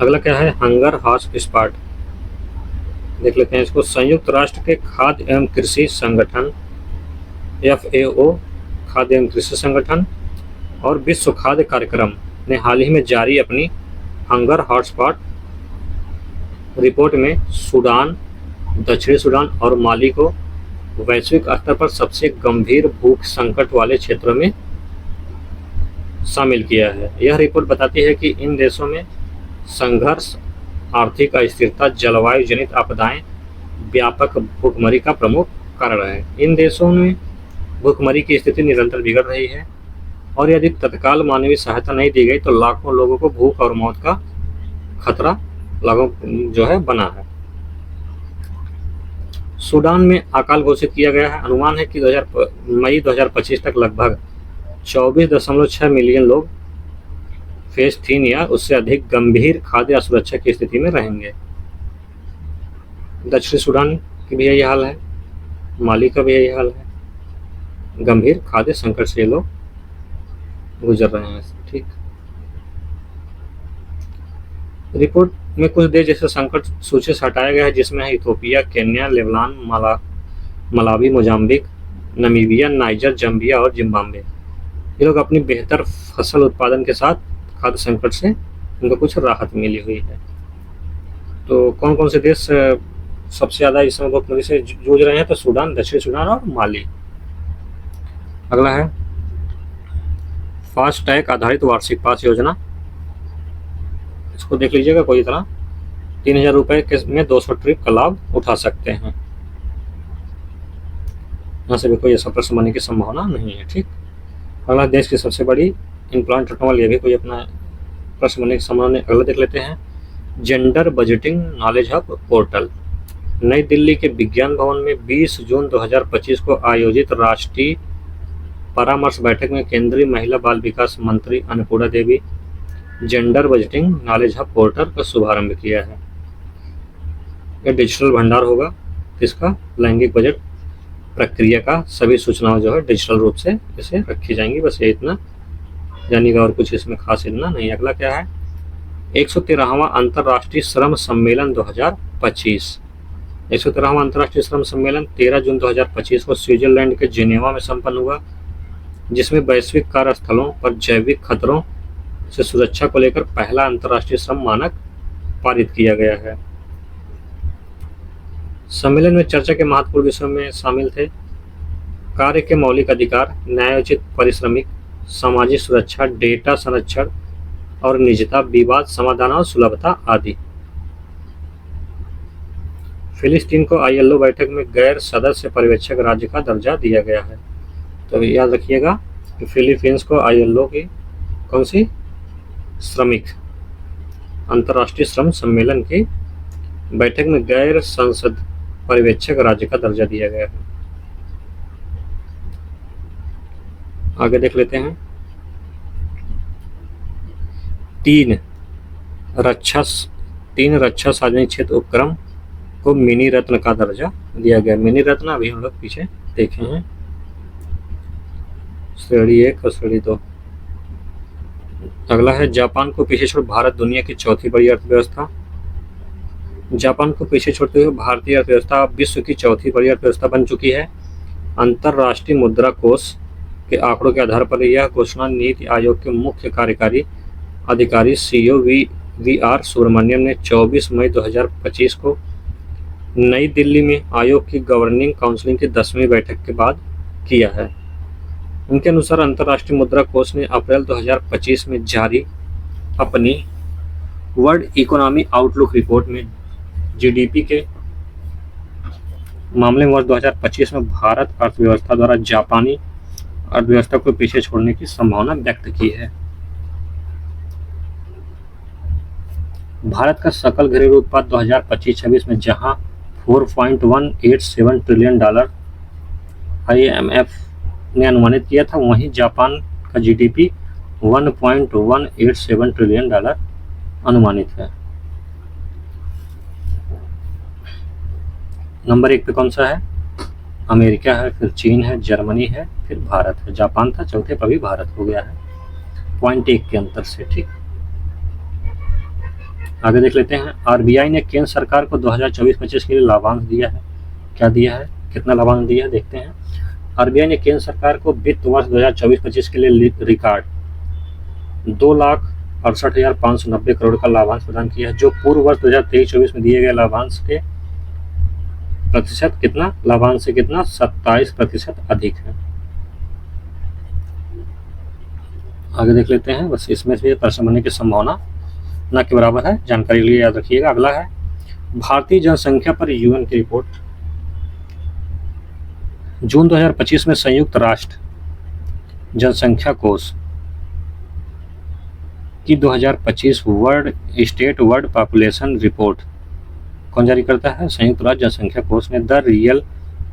अगला क्या है? Hunger hot spot. देख लेते हैं इसको। संयुक्त राष्ट्र के खाद्य एवं कृषि संगठन FAO, खाद्य एवं कृषि संगठन और विश्व खाद्य कार्यक्रम ने हाल ही में जारी अपनी हंगर हॉटस्पॉट रिपोर्ट में सूडान, दक्षिणी सूडान और माली को वैश्विक स्तर पर सबसे गंभीर भूख संकट वाले क्षेत्रों में शामिल किया है। यह रिपोर्ट बताती है कि इन देशों में संघर्ष, आर्थिक अस्थिरता, जलवायु जनित आपदाएं व्यापक भूखमरी का प्रमुख कारण है। इन देशों में भूखमरी की स्थिति निरंतर बिगड़ रही है और यदि तत्काल मानवीय सहायता नहीं दी गई तो लाखों लोगों को भूख और मौत का खतरा जो है बना है। सूडान में अकाल घोषित किया गया है। अनुमान है कि मई 2025 तक लगभग 24.6 मिलियन लोग फेज 3 या उससे अधिक गंभीर खाद्य असुरक्षा की स्थिति में रहेंगे। दक्षिणी सूडान की भी यही हाल है, माली का भी यही हाल है। गंभीर खाद्य संकट से लोग गुजर रहे हैं। ठीक, रिपोर्ट में कुछ देश जैसे संकट सूची से हटाया गया है, जिसमें है Ethiopia, Kenya, Lebanon, Malawi, Mozambique, Namibia, niger, Zambia और जिम्बाब्वे। ये लोग अपनी बेहतर फसल उत्पादन के साथ खाद्य संकट से उनको कुछ राहत मिली हुई है। तो कौन कौन से देश सबसे ज़्यादा इस समय भूखमरी से जूझ रहे हैं? तो सूडान, दक्षिणी सूडान और माली। अगला है फास्ट टैग आधारित वार्षिक पास योजना। इसको देख लीजिएगा। कोई तरह 3000 रुपये में 200 ट्रिप का लाभ उठा सकते हैं। यहाँ से भी कोई ऐसा प्रश्न बनने की संभावना नहीं है। ठीक, अगला देश की सबसे बड़ी इम्प्लांट रखने ये भी कोई अपना प्रश्न बनने की संभावना नहीं। अगला देख लेते हैं gender budgeting knowledge hub portal. नई दिल्ली के विज्ञान भवन में 20 जून 2025 को आयोजित राष्ट्रीय परामर्श बैठक में केंद्रीय महिला बाल विकास मंत्री Annapurna Devi gender budgeting knowledge hub portal का शुभारंभ किया है। यह डिजिटल भंडार होगा इसका लैंगिक बजट प्रक्रिया का सभी सूचनाओं जो है डिजिटल रूप से इसे रखी जाएंगी। बस ये इतना जानिएगा और कुछ इसमें खास इतना नहीं। अगला क्या है? 113वां अंतर्राष्ट्रीय श्रम सम्मेलन 2025। 113वां अंतर्राष्ट्रीय श्रम सम्मेलन 13 जून 2025 को स्विट्जरलैंड के जिनेवा में संपन्न हुआ, जिसमें वैश्विक कार्यस्थलों पर जैविक खतरों से सुरक्षा को लेकर पहला अंतर्राष्ट्रीय श्रम मानक पारित किया गया है। सम्मेलन में चर्चा के महत्वपूर्ण विषयों में शामिल थे कार्य के मौलिक अधिकार, न्यायोचित पारिश्रमिक, सामाजिक सुरक्षा, डेटा संरक्षण और निजता, विवाद समाधान और सुलभता आदि। फिलिस्तीन को ILO बैठक में गैर सदस्य पर्यवेक्षक राज्य का दर्जा दिया गया है। तो याद रखिएगा कि फिलीपींस को ILO की कौन सी श्रमिक अंतर्राष्ट्रीय श्रम सम्मेलन की बैठक में गैर संसद पर्यवेक्षक राज्य का दर्जा दिया गया है। आगे देख लेते हैं 3 रक्षा सार्वजनिक क्षेत्र उपक्रम को मिनी रत्न का दर्जा दिया गया। मिनी रत्न अभी हम लोग पीछे देखे हैं, श्रेणी 1 और श्रेणी 2। अगला है जापान को पीछे छोड़ भारत दुनिया की चौथी बड़ी अर्थव्यवस्था। जापान को पीछे छोड़ते हुए भारतीय अर्थव्यवस्था विश्व की चौथी बड़ी अर्थव्यवस्था बन चुकी है। अंतर्राष्ट्रीय मुद्रा कोष के आंकड़ों के आधार पर यह घोषणा नीति आयोग के मुख्य कार्यकारी अधिकारी CEO VR सुब्रमण्यम ने 24 मई 2025 को नई दिल्ली में आयोग की गवर्निंग काउंसिल की 10वीं बैठक के बाद किया है। उनके अनुसार अंतर्राष्ट्रीय मुद्रा कोष ने अप्रैल 2025 में जारी अपनी वर्ल्ड इकोनॉमी आउटलुक रिपोर्ट में जीडीपी के मामले में वर्ष 2025 में भारत अर्थव्यवस्था द्वारा जापानी अर्थव्यवस्था को पीछे छोड़ने की संभावना व्यक्त की है। भारत का सकल घरेलू उत्पाद 2025-26 में जहां $4.187 ट्रिलियन IMF ने अनुमानित किया था, वहीं जापान का जीडीपी $1.187 ट्रिलियन अनुमानित है। नंबर 1 पे कौन सा है? अमेरिका है, फिर चीन है, जर्मनी है, फिर भारत है। जापान था, चौथे पर भी भारत हो गया है, 0.1 के अंतर से। ठीक, आगे देख लेते हैं। आरबीआई ने केंद्र सरकार को 2024-25 के लिए लाभांश दिया है। क्या दिया है, कितना लाभांश दिया है, देखते हैं। आरबीआई ने केंद्र सरकार को वित्त वर्ष 2024-25 के लिए रिकॉर्ड 2,68,590 करोड़ का लाभांश प्रदान किया है, जो पूर्व वर्ष 2023-24 में दिए गए लाभांश के प्रतिशत कितना, लाभांश से कितना 27% अधिक है। आगे देख लेते हैं। बस इसमें से प्रश्न बनने की संभावना न के बराबर है, जानकारी के लिए याद रखिएगा। अगला है भारतीय जनसंख्या पर यूएन की रिपोर्ट। जून 2025 में संयुक्त राष्ट्र जनसंख्या कोष की 2025 वर्ल्ड पॉपुलेशन रिपोर्ट कौन जारी करता है? संयुक्त राष्ट्र जनसंख्या कोष ने द रियल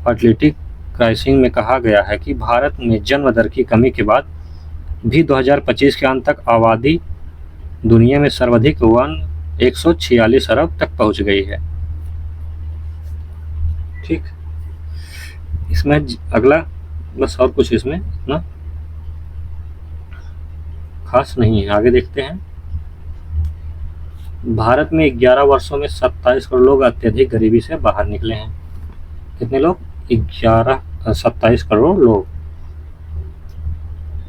फर्टिलिटी क्राइसिस में कहा गया है कि भारत में जन्म दर की कमी के बाद भी 2025 के अंत तक आबादी दुनिया में सर्वाधिक 146 अरब तक पहुंच गई है। ठीक, इसमें अगला बस, और कुछ इसमें इतना खास नहीं है। आगे देखते हैं। भारत में 11 वर्षों में 27 करोड़ लोग अत्यधिक गरीबी से बाहर निकले हैं। कितने लोग? 27 करोड़ लोग।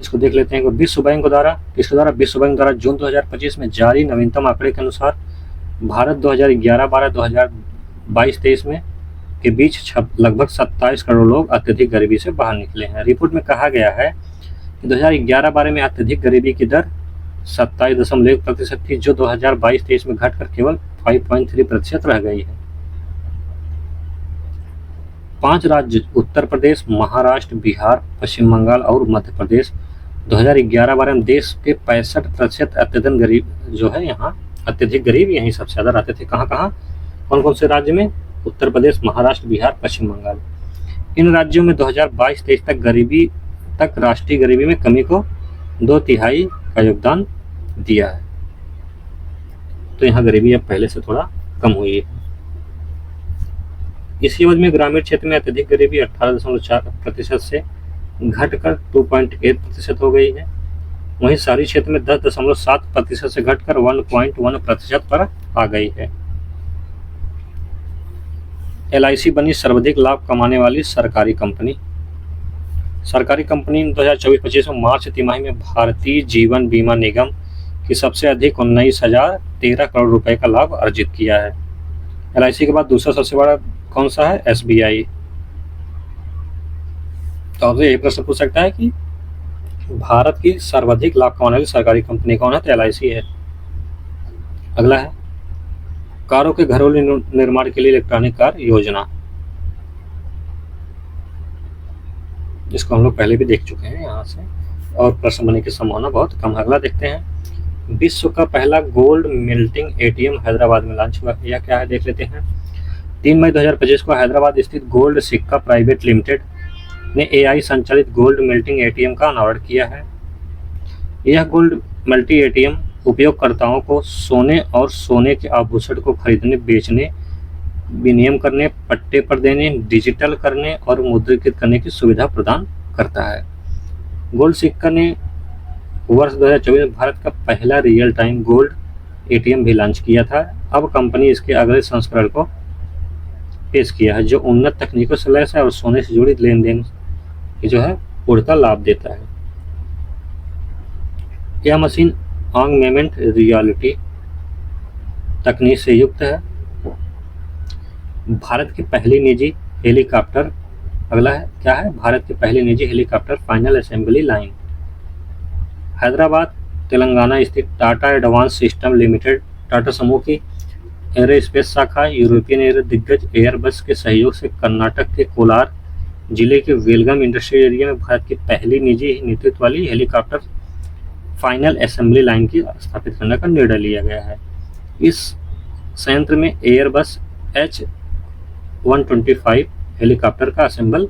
इसको देख लेते हैं। विश्व बैंक द्वारा, किसके द्वारा? विश्व बैंक द्वारा जून 2025 में जारी नवीनतम आंकड़े के अनुसार भारत 2011-12, 2022-23 में के बीच लगभग 27 करोड़ लोग अत्यधिक गरीबी से बाहर निकले हैं। रिपोर्ट में कहा गया है कि 2011-12 में अत्यधिक गरीबी की दर 27.1% थी, जो 2022-23 में घटकर केवल 5.3% रह गई है। 5 राज्य उत्तर प्रदेश, महाराष्ट्र, बिहार, पश्चिम बंगाल और मध्य प्रदेश 2011-12 में देश के 65% अत्यधिक गरीब जो है, यहाँ अत्यधिक गरीब यहीं सबसे ज़्यादा रहते थे। कहाँ कहाँ, कौन कौन से राज्य में? उत्तर प्रदेश, महाराष्ट्र, बिहार, पश्चिम बंगाल। इन राज्यों में 2022-23 तक राष्ट्रीय गरीबी में कमी को 2/3 का योगदान दिया है। तो यहाँ गरीबी अब पहले से थोड़ा कम हुई है। इसी अवधि में ग्रामीण क्षेत्र में अत्यधिक गरीबी 18.4% से घटकर 2.8% हो गई है। वहीं शहरी क्षेत्र में 10.7% से घटकर 1.1% पर आ गई है। LIC बनी सर्वाधिक लाभ कमाने वाली सरकारी कंपनी। सरकारी कंपनी 2024-25 में मार्च तिमाही में भारतीय जीवन बीमा निगम की सबसे अधिक 19,013 करोड़ रुपए का लाभ अर्जित किया है। LIC के बाद दूसरा सबसे बड़ा कौन सा है? SBI। तो आपसे यही प्रश्न पूछ सकता है कि भारत की सर्वाधिक लाभ कमाने वाली सरकारी कंपनी कौन है? तो LIC है। अगला है कारों के घरेलू निर्माण के लिए इलेक्ट्रॉनिक कार योजना। जिसको हम लोग पहले भी देख चुके हैं यहाँ से, और प्रश्न बनने की संभावना बहुत कम। अगला देखते हैं। विश्व का पहला गोल्ड मेल्टिंग ATM हैदराबाद में लॉन्च हुआ। यह क्या है, देख लेते हैं। 3 मई 2025 को हैदराबाद स्थित गोल्ड सिक्का प्राइवेट लिमिटेड ने AI संचालित गोल्ड मेल्टिंग ATM का अनावरण किया है। यह गोल्ड मल्टी ATM उपयोगकर्ताओं को सोने और सोने के आभूषण को खरीदने, बेचने, विनिमय करने, पट्टे पर देने, डिजिटल करने और मुद्रित करने की सुविधा प्रदान करता है। गोल्ड सिक्का ने वर्ष 2024 में भारत का पहला रियल टाइम गोल्ड ATM भी लॉन्च किया था। अब कंपनी इसके अगले संस्करण को पेश किया है, जो उन्नत तकनीकों से लैस है और सोने से जुड़ी लेन देन की जो है पूर्णतः लाभ देता है। यह मशीन ऑगमेंटेड रियलिटी तकनीक से युक्त है। भारत की पहली निजी हेलीकॉप्टर, अगला है क्या है, भारत की पहली निजी helicopter final assembly line. Hyderabad Telangana स्थित Tata advance system limited Tata समूह की एरोस्पेस शाखा यूरोपियन एयर दिग्गज एयरबस के सहयोग से कर्नाटक के कोलार जिले के वेलगम इंडस्ट्रियल एरिया में भारत की पहली निजी नेतृत्व वाली हेलीकॉप्टर फाइनल असेंबली लाइन की स्थापित करने का निर्णय लिया गया है। इस संयंत्र में एयरबस H-125 हेलीकॉप्टर का असेंबल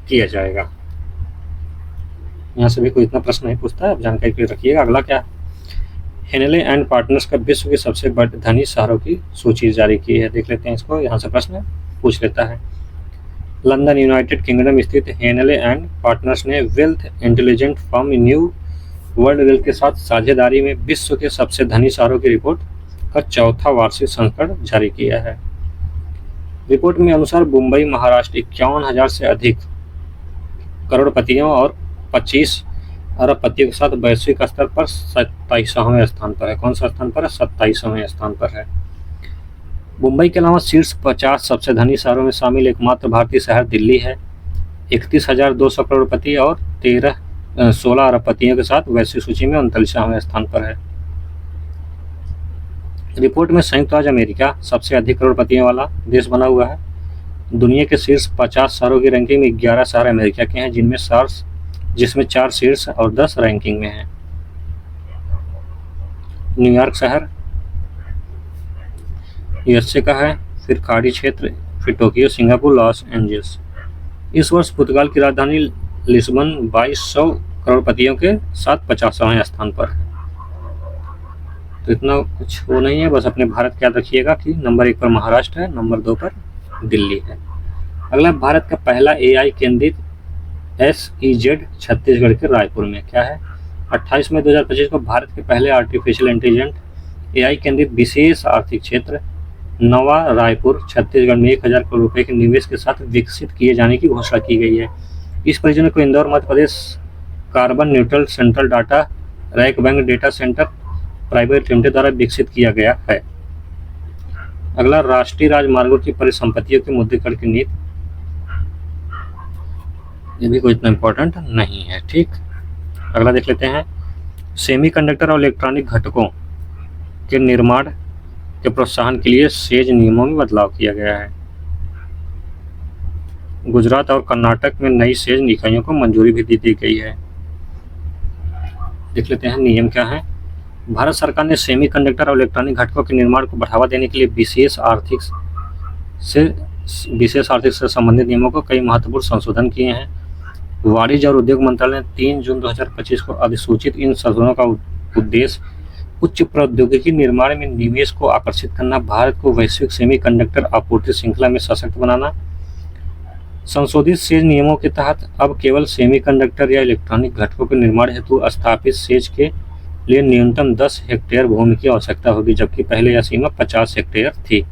किया जाएगा। यहाँ से भी कोई इतना प्रश्न नहीं पूछता है, आप जानकारी के लिए रखिएगा। अगला क्या, हेनेले एंड पार्टनर्स का विश्व के सबसे बड़े धनी शहरों की सूची जारी की है। देख लेते हैं इसको, यहाँ से प्रश्न पूछ लेता है। लंदन यूनाइटेड किंगडम स्थित हेनेले एंड पार्टनर्स ने wealth intelligent firm new world wealth के साथ साझेदारी में विश्व के सबसे धनी शहरों की रिपोर्ट का चौथा वार्षिक संस्करण जारी किया है। रिपोर्ट में अनुसार मुंबई महाराष्ट्र 51,000 से अधिक करोड़पतियों और 25 अरबपतियों के साथ वैश्विक स्तर पर 27वें स्थान पर है। कौन सा स्थान पर है? 27वें स्थान पर है। मुंबई के अलावा शीर्ष 50 सबसे धनी शहरों में शामिल एकमात्र भारतीय शहर दिल्ली है। 31,200 करोड़पति और 16 अरबपतियों के साथ वैश्विक सूची में 39वें स्थान पर है। रिपोर्ट में संयुक्त राज्य अमेरिका सबसे अधिक करोड़पतियों वाला देश बना हुआ है। दुनिया के शीर्ष 50 शहरों की रैंकिंग में 11 शहर अमेरिका के हैं, जिसमें 4 शीर्ष और 10 रैंकिंग में हैं। न्यूयॉर्क शहर यूएसए का है, फिर खाड़ी क्षेत्र, फिर टोक्यो, सिंगापुर, लॉस एंजल्स। इस वर्ष पुर्तगाल की राजधानी लिस्बन 2200 करोड़पतियों के साथ 50वें स्थान पर है। तो इतना कुछ वो नहीं है, बस अपने भारत का याद रखिएगा कि नंबर 1 पर महाराष्ट्र है, नंबर 2 पर दिल्ली है। अगला, भारत का पहला AI केंद्रित SEZ छत्तीसगढ़ के रायपुर में क्या है। 28 मई 2025 को भारत के पहले आर्टिफिशियल इंटेलिजेंट AI केंद्रित विशेष आर्थिक क्षेत्र नवा रायपुर छत्तीसगढ़ में 1,000 करोड़ रुपए के निवेश के साथ विकसित किए जाने की घोषणा की गई है। इस परियोजना को Indore Madhya Pradesh carbon neutral central data rack bank data centre private limited द्वारा विकसित किया गया है। अगला, राष्ट्रीय राजमार्गों की परिसंपत्तियों के मुद्रीकरण की नीति, ये भी कोई इतना इम्पोर्टेंट नहीं है। ठीक, अगला देख लेते हैं। सेमीकंडक्टर और इलेक्ट्रॉनिक घटकों के निर्माण के प्रोत्साहन के लिए सेज नियमों में बदलाव किया गया है। गुजरात और कर्नाटक में नई सेज इकाइयों को मंजूरी भी दी गई है। देख लेते हैं नियम क्या है। भारत सरकार ने सेमीकंडक्टर और इलेक्ट्रॉनिक घटकों के निर्माण को बढ़ावा देने के लिए विशेष आर्थिक से संबंधित नियमों को कई महत्वपूर्ण संशोधन किए हैं। वाणिज्य और उद्योग मंत्रालय ने 3 जून 2025 को अधिसूचित इन संशोधनों का उद्देश्य उच्च प्रौद्योगिकी निर्माण में निवेश को आकर्षित करना, भारत को वैश्विक सेमीकंडक्टर आपूर्ति श्रृंखला में सशक्त बनाना। संशोधित सेज नियमों के तहत अब केवल सेमीकंडक्टर या इलेक्ट्रॉनिक घटकों के निर्माण हेतु स्थापित सेज के लिए न्यूनतम 10 हेक्टेयर भूमि की आवश्यकता होगी, जबकि पहले यह सीमा 50 हेक्टेयर थी।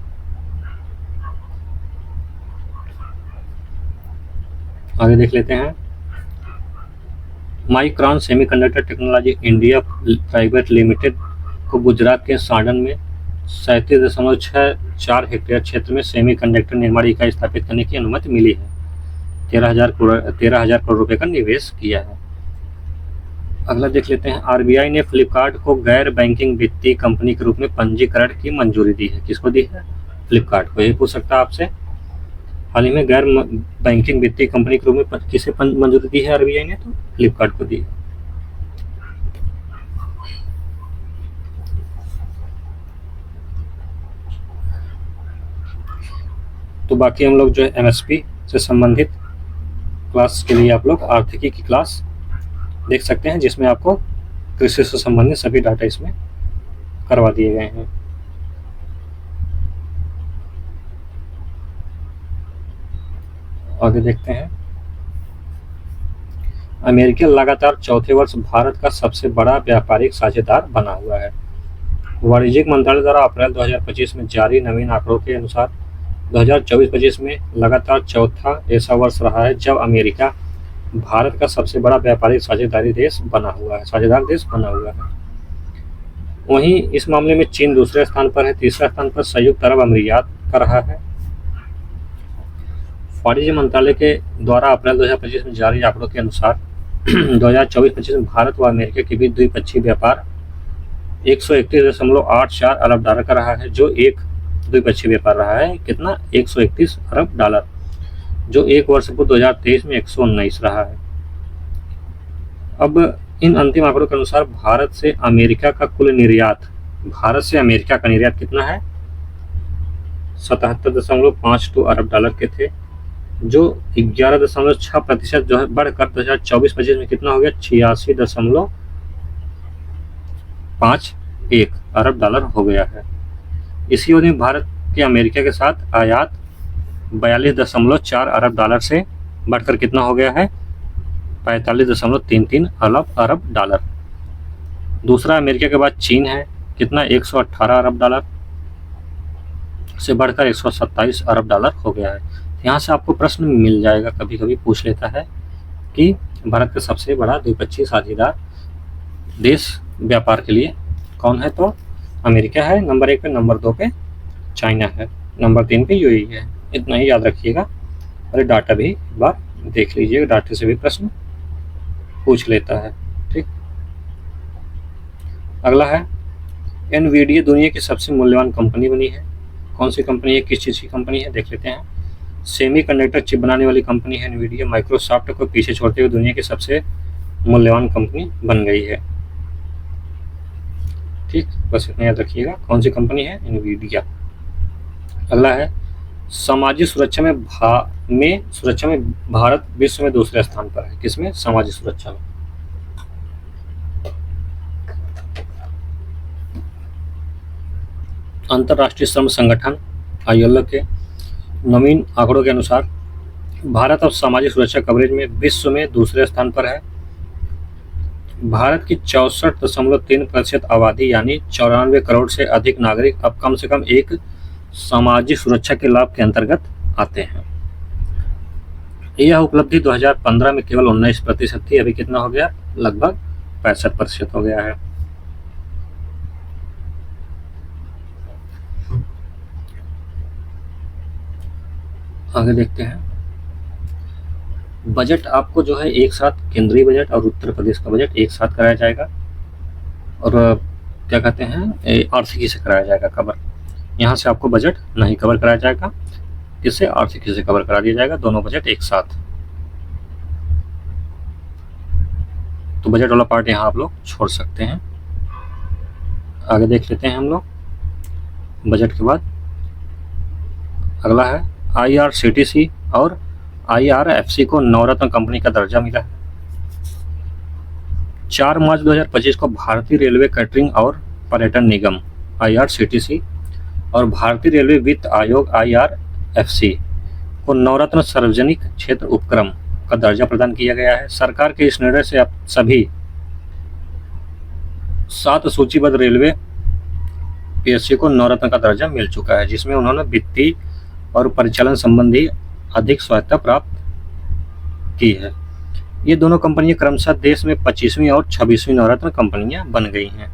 आगे देख लेते हैं। Micron semiconductor technology India private limited को गुजरात के सांडन में 37.64 हेक्टेयर क्षेत्र में सेमीकंडक्टर निर्माण इकाई स्थापित करने की अनुमति मिली है। 13,000 करोड़ रुपए का निवेश किया है। अगला देख लेते हैं। आरबीआई ने फ्लिपकार्ट को गैर बैंकिंग वित्तीय कंपनी के रूप में पंजीकरण की मंजूरी दी है। किसको दी है? फ्लिपकार्ट को। यही पूछ सकता है आपसे, हाल ही में गैर बैंकिंग वित्तीय कंपनी के रूप में किसे मंजूरी दी है आरबीआई ने? तो फ्लिपकार्ट को दी। तो बाकी हम लोग जो है एमएसपी से संबंधित क्लास के लिए आप लोग आर्थिकी की क्लास देख सकते हैं, जिसमें आपको कृषि से संबंधित सभी डाटा इसमें करवा दिए गए हैं। आगे देखते हैं। अमेरिका लगातार चौथे वर्ष भारत का सबसे बड़ा व्यापारिक साझेदार बना हुआ है। वाणिज्यिक मंत्रालय द्वारा अप्रैल 2025 में जारी नवीन आंकड़ों के अनुसार 2024-25 में लगातार चौथा ऐसा वर्ष रहा है जब अमेरिका भारत का सबसे बड़ा व्यापारिक साझेदार देश बना हुआ है। वहीं इस मामले में चीन दूसरे स्थान पर है, तीसरा स्थान पर संयुक्त अरब अमीरात का रहा है। वाणिज्य मंत्रालय के द्वारा अप्रैल 2025 में जारी आंकड़ों के अनुसार 2024-25 में भारत व अमेरिका के बीच द्विपक्षीय व्यापार 131.84 अरब डॉलर का रहा है, जो एक द्विपक्षीय व्यापार रहा है कितना 131 अरब डॉलर, जो एक वर्ष पूर्व 2023 में 119 रहा है। अब इन अंतिम आंकड़ों के अनुसार भारत से अमेरिका का कुल निर्यात, भारत से अमेरिका का निर्यात कितना है 77.52 अरब डॉलर के थे, जो 11.6% जो है बढ़कर 2024-25 में कितना हो गया 86.51 अरब डॉलर हो गया है। इसी अवधि में भारत के अमेरिका के साथ आयात 42.4 अरब डॉलर से बढ़कर कितना हो गया है 45.33 अरब डॉलर। दूसरा अमेरिका के बाद चीन है, कितना 118 अरब डॉलर से बढ़कर 127 अरब डॉलर हो गया है। यहाँ से आपको प्रश्न मिल जाएगा, कभी कभी पूछ लेता है कि भारत का सबसे बड़ा द्विपक्षीय साझेदार देश व्यापार के लिए कौन है, तो अमेरिका है नंबर 1 पे, नंबर 2 पे चाइना है, नंबर 3 पे यूएई है। इतना ही याद रखिएगा, और डाटा भी एक बार देख लीजिएगा, डाटे से भी प्रश्न पूछ लेता है। ठीक, अगला है एनवीडिया दुनिया की सबसे मूल्यवान कंपनी बनी है। कौन सी कंपनी है, किस चीज़ की कंपनी है, देख लेते हैं। सेमीकंडक्टर चिप बनाने वाली कंपनी है एनवीडिया, माइक्रोसॉफ्ट को पीछे छोड़ते हुए दुनिया की सबसे मूल्यवान कंपनी बन गई है। ठीक, बस इतना याद रखिएगा, कौन सी कंपनी है एनवीडिया। अगला है सामाजिक सुरक्षा में भारत विश्व में दूसरे स्थान पर है। किसमें, सामाजिक सुरक्षा में। अंतर्राष्ट्रीय श्रम संगठन ILO के नवीन आंकड़ों के अनुसार भारत अब सामाजिक सुरक्षा कवरेज में विश्व में दूसरे स्थान पर है। भारत की 64.3% आबादी यानी 94 करोड़ से अधिक नागरिक अब कम से कम एक सामाजिक सुरक्षा के लाभ के अंतर्गत आते हैं। यह उपलब्धि 2015 में केवल 19% थी, अभी कितना हो गया, लगभग 65% हो गया है। आगे देखते हैं। बजट आपको जो है एक साथ केंद्रीय बजट और उत्तर प्रदेश का बजट एक साथ कराया जाएगा, और क्या कहते हैं आर्थिकी से कराया जाएगा कवर। यहाँ से आपको बजट नहीं कवर कराया जाएगा, इससे आर्थिकी से कवर करा दिया जाएगा, दोनों बजट एक साथ। तो बजट वाला पार्ट यहाँ आप लोग छोड़ सकते हैं। आगे देख लेते हैं हम लोग बजट के बाद। अगला है IRCTC और IRFC को नवरत्न कंपनी का दर्जा मिला है। 4 मार्च 2025 को भारतीय रेलवे कैटरिंग और पर्यटन निगम IRCTC और भारतीय रेलवे वित्त आयोग IRFC को नवरत्न सार्वजनिक क्षेत्र उपक्रम का दर्जा प्रदान किया गया है। सरकार के इस निर्णय से अब सभी 7 सूचीबद्ध रेलवे PSU को नवरत्न का दर्जा मिल चुका है, जिसमें उन्होंने वित्तीय और परिचालन संबंधी अधिक स्वायत्तता प्राप्त की है। ये दोनों कंपनियां क्रमशः देश में 25वीं और 26वीं नवरत्न कंपनियां बन गई हैं।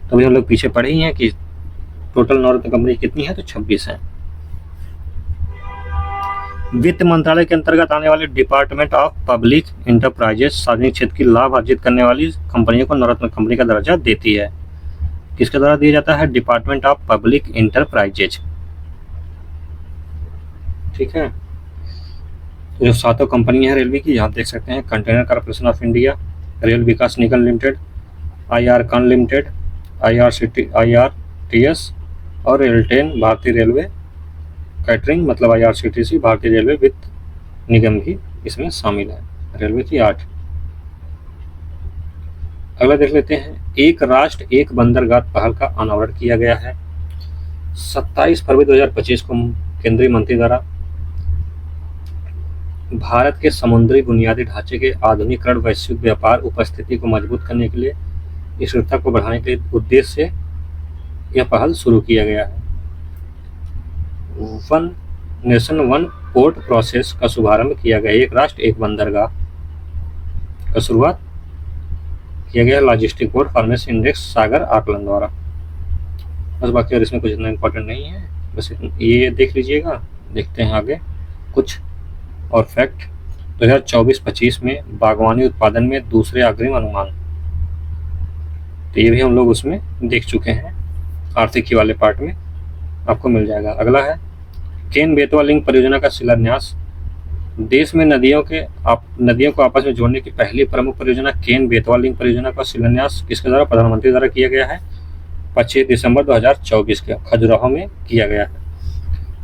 तो अभी हम लोग पीछे पढ़े ही हैं कि टोटल नवरत्न कंपनी कितनी है, तो 26 है। वित्त मंत्रालय के अंतर्गत आने वाले डिपार्टमेंट ऑफ पब्लिक इंटरप्राइजेस सार्वजनिक क्षेत्र की लाभ अर्जित करने वाली कंपनियों को नवरत्न कंपनी का दर्जा देती है। किसके द्वारा दिया जाता है, डिपार्टमेंट ऑफ पब्लिक इंटरप्राइजेज। ठीक है, जो 7 कंपनियां हैं रेलवे की, यहाँ देख सकते हैं। Container corporation of India, rail Vikas Nigam limited, IRCON limited, IRTS और रेलटेन, भारतीय रेलवे कैटरिंग मतलब IRCTC, भारतीय रेलवे वित्त निगम भी इसमें शामिल है। रेलवे की 8। अगला देख लेते हैं। एक राष्ट्र एक बंदरगाह पहल का अनावरण किया गया है। 27 फरवरी 2025 को केंद्रीय मंत्री द्वारा भारत के समुद्री बुनियादी ढांचे के आधुनिकीकरण, वैश्विक व्यापार उपस्थिति को मजबूत करने के लिए, स्थिरता को बढ़ाने के उद्देश्य से यह पहल शुरू किया गया है। One nation one port process का शुभारंभ किया गया। एक राष्ट्र एक बंदरगाह का शुरुआत किया गया लॉजिस्टिक पोर्ट फार्मेसी इंडेक्स सागर आकलन द्वारा। बस बाकी और इसमें कुछ इतना इम्पोर्टेंट नहीं है, बस ये देख लीजिएगा। देखते हैं आगे कुछ और फैक्ट 2024-25 में बागवानी उत्पादन में दूसरे अग्रिम अनुमान। तो ये भी हम लोग उसमें देख चुके हैं, आर्थिकी वाले पार्ट में आपको मिल जाएगा। अगला है केन बेतवा लिंक परियोजना का शिलान्यास। देश में नदियों को आपस में जोड़ने की पहली प्रमुख परियोजना केन बेतवा लिंक परियोजना का शिलान्यास किसके द्वारा? प्रधानमंत्री द्वारा किया गया है। 25 दिसंबर 2024 के खजुराहो में किया गया है।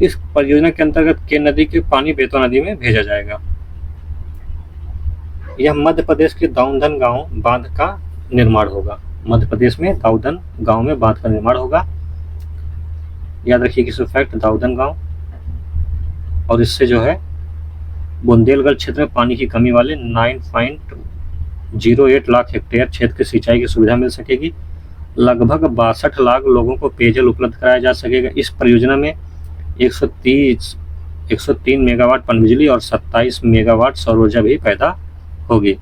इस परियोजना के अंतर्गत केन नदी के पानी बेतवा नदी में भेजा जाएगा। यह मध्य प्रदेश के दाऊदन गांव बांध का निर्माण होगा। मध्य प्रदेश में दाऊदन गांव में बांध का निर्माण होगा। याद रखिए कि फैक्ट दाऊदन गांव, और इससे जो है बुंदेलखंड क्षेत्र में पानी की कमी वाले 9.08 लाख हेक्टेयर क्षेत्र की सिंचाई की सुविधा मिल सकेगी। लगभग 62 लाख लोगों को पेयजल उपलब्ध कराया जा सकेगा। इस परियोजना में 103 मेगावाट पनबिजली और 27 मेगावाट सौर ऊर्जा भी पैदा होगी।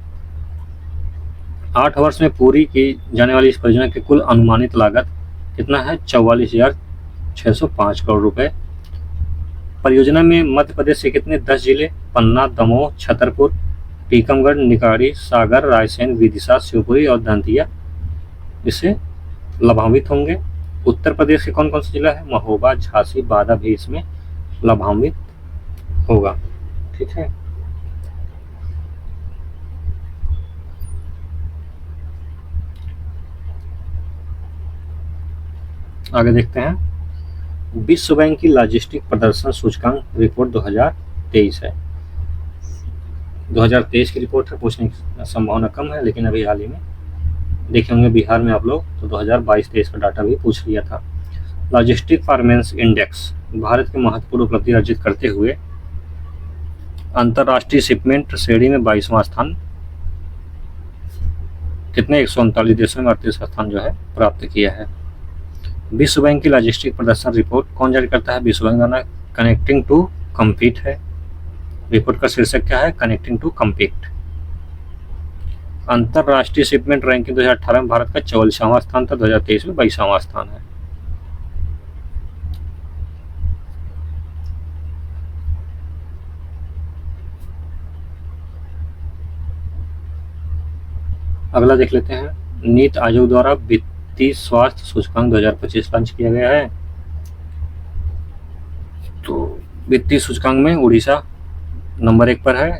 8 वर्ष में पूरी की जाने वाली इस परियोजना की कुल अनुमानित लागत कितना है? 44,605 करोड़ रुपए। परियोजना में मध्य प्रदेश से कितने 10 जिले पन्ना, दमोह, छतरपुर, टीकमगढ़, निकाड़ी, सागर, रायसेन, विदिशा, शिवपुरी और दंतिया इससे लाभान्वित होंगे। उत्तर प्रदेश के कौन कौन से जिला है? महोबा, झांसी, बांदा भी इसमें लाभान्वित होगा। ठीक है, आगे देखते हैं। विश्व बैंक की लॉजिस्टिक प्रदर्शन सूचकांक रिपोर्ट 2023 है। 2023 की रिपोर्ट है, पूछने की संभावना कम है, लेकिन अभी हाल ही में देखे होंगे बिहार में आप लोग, तो 2022-23 का डाटा भी पूछ लिया था। लॉजिस्टिक परफॉर्मेंस इंडेक्स भारत की महत्वपूर्ण उपलब्धि अर्जित करते हुए अंतर्राष्ट्रीय शिपमेंट श्रेणी में 22वां स्थान, कितने 139 देशों में 38वां स्थान जो है प्राप्त किया है। विश्व बैंक की लॉजिस्टिक प्रदर्शन रिपोर्ट कौन जारी करता है? विश्व बैंक द्वारा। कनेक्टिंग टू कम्पीट है रिपोर्ट का शीर्षक। क्या है? Connecting to compete. अंतरराष्ट्रीय शिपमेंट रैंकिंग 2018 में भारत का 44वां स्थान था, 2023 में 22वां स्थान है। अगला देख लेते हैं। नीति आयोग द्वारा वित्तीय स्वास्थ्य सूचकांक 2025 लॉन्च किया गया है। तो वित्तीय सूचकांक में उड़ीसा नंबर 1 पर है,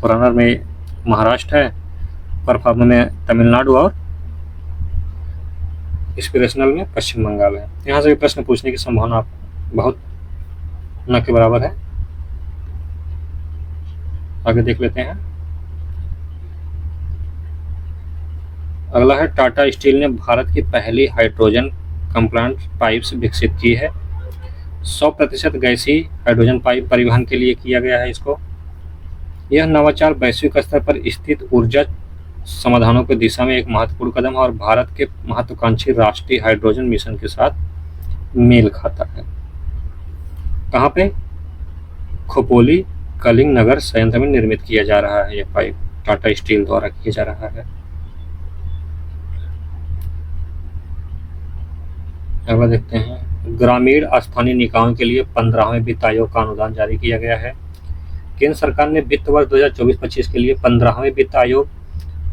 रनर में महाराष्ट्र है, परफॉर्मर में तमिलनाडु और इंस्पिरेशनल में पश्चिम बंगाल है। यहाँ से भी प्रश्न पूछने की संभावना बहुत न के बराबर है। आगे देख लेते हैं। अगला है टाटा स्टील ने भारत की पहली हाइड्रोजन कंप्लायंट पाइप्स विकसित की है। 100% गैसीय हाइड्रोजन पाइप परिवहन के लिए किया गया है इसको। यह नवाचार वैश्विक स्तर पर स्थित ऊर्जा समाधानों की दिशा में एक महत्वपूर्ण कदम है और भारत के महत्वाकांक्षी राष्ट्रीय हाइड्रोजन मिशन के साथ मेल खाता है। कहाँ पे? खोपोली कलिंग नगर संयंत्र में निर्मित किया जा रहा है। यह पाइप टाटा स्टील द्वारा किया जा रहा है। अगला देखते हैं। ग्रामीण स्थानीय निकायों के लिए 15वें वित्त आयोग का अनुदान जारी किया गया है। केंद्र सरकार ने वित्त वर्ष 2024-25 के लिए 15वें वित्त आयोग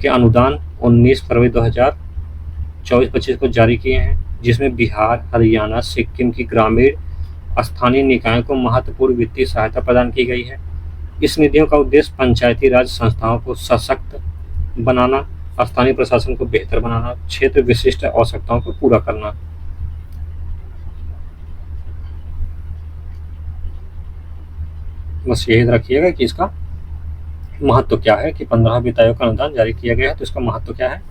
के अनुदान 19 फरवरी 2024-25 को जारी किए हैं, जिसमें बिहार, हरियाणा, सिक्किम की ग्रामीण स्थानीय निकायों को महत्वपूर्ण वित्तीय सहायता प्रदान की गई है। इस निधियों का उद्देश्य पंचायती राज संस्थाओं को सशक्त बनाना, स्थानीय प्रशासन को बेहतर बनाना, क्षेत्र विशिष्ट आवश्यकताओं को पूरा करना। बस यही रखिएगा कि इसका महत्व क्या है, कि 15वें वित्त आयोग का अनुदान जारी किया गया है, तो इसका महत्व क्या है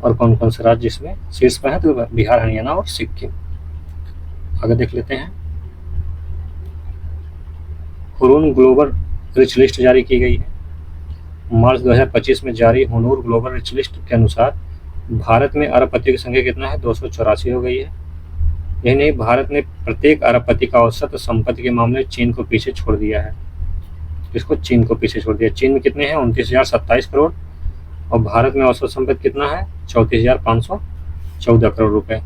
और कौन कौन से राज्य इसमें शीर्ष पर है, तो बिहार, हरियाणा और सिक्किम। आगे देख लेते हैं। हुरून ग्लोबल रिच लिस्ट जारी की गई है। मार्च 2025 में जारी हुनूर ग्लोबल रिच लिस्ट के अनुसार भारत में अरबपतियों की संख्या कितना है? 284 हो गई है। यही नहीं, भारत ने प्रत्येक अरबपति का औसत संपत्ति के मामले में चीन को पीछे छोड़ दिया है। इसको चीन को पीछे छोड़ दिया। चीन में कितने हैं? 29,027 करोड़ और भारत में औसत संपत्ति कितना है? 34,514 करोड़ रुपए।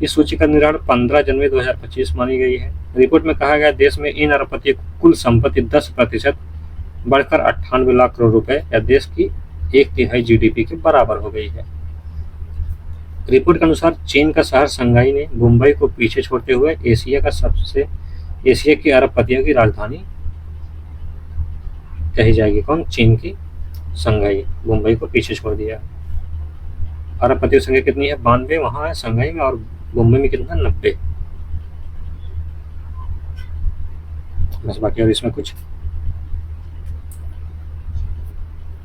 इस सूची का निर्धारण 15 जनवरी 2025 मानी गई है। रिपोर्ट में कहा गया देश में इन अरबपतियों की कुल संपत्ति 10% बढ़कर 98 लाख करोड़ रुपए या देश की 1/3 जीडीपी के बराबर हो गई है। रिपोर्ट के अनुसार चीन का शहर शंघाई ने मुंबई को पीछे छोड़ते हुए एशिया की अरबपतियों की राजधानी कही जाएगी। कौन? चीन की शंघाई, मुंबई को पीछे छोड़ दिया। अरबपतियों की संख्या कितनी है? 92 वहां है शंघाई में, और मुंबई में कितना? 90। बस बाकी और इसमें कुछ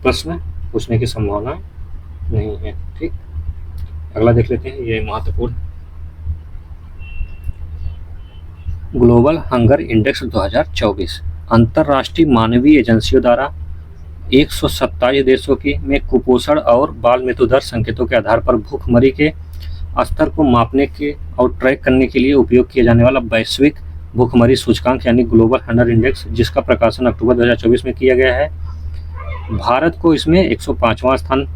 प्रश्न पूछने की संभावना नहीं है। ठीक, अगला देख लेते हैं, ये महत्वपूर्ण। ग्लोबल हंगर इंडेक्स 2024 अंतर्राष्ट्रीय मानवीय एजेंसियों द्वारा 127 देशों की में कुपोषण और बाल मृत्यु दर संकेतों के आधार पर भूखमरी के स्तर को मापने के और ट्रैक करने के लिए उपयोग किया जाने वाला वैश्विक भूखमरी सूचकांक यानी ग्लोबल हंगर इंडेक्स, जिसका प्रकाशन अक्टूबर 2024 में किया गया है। भारत को इसमें 105वां स्थान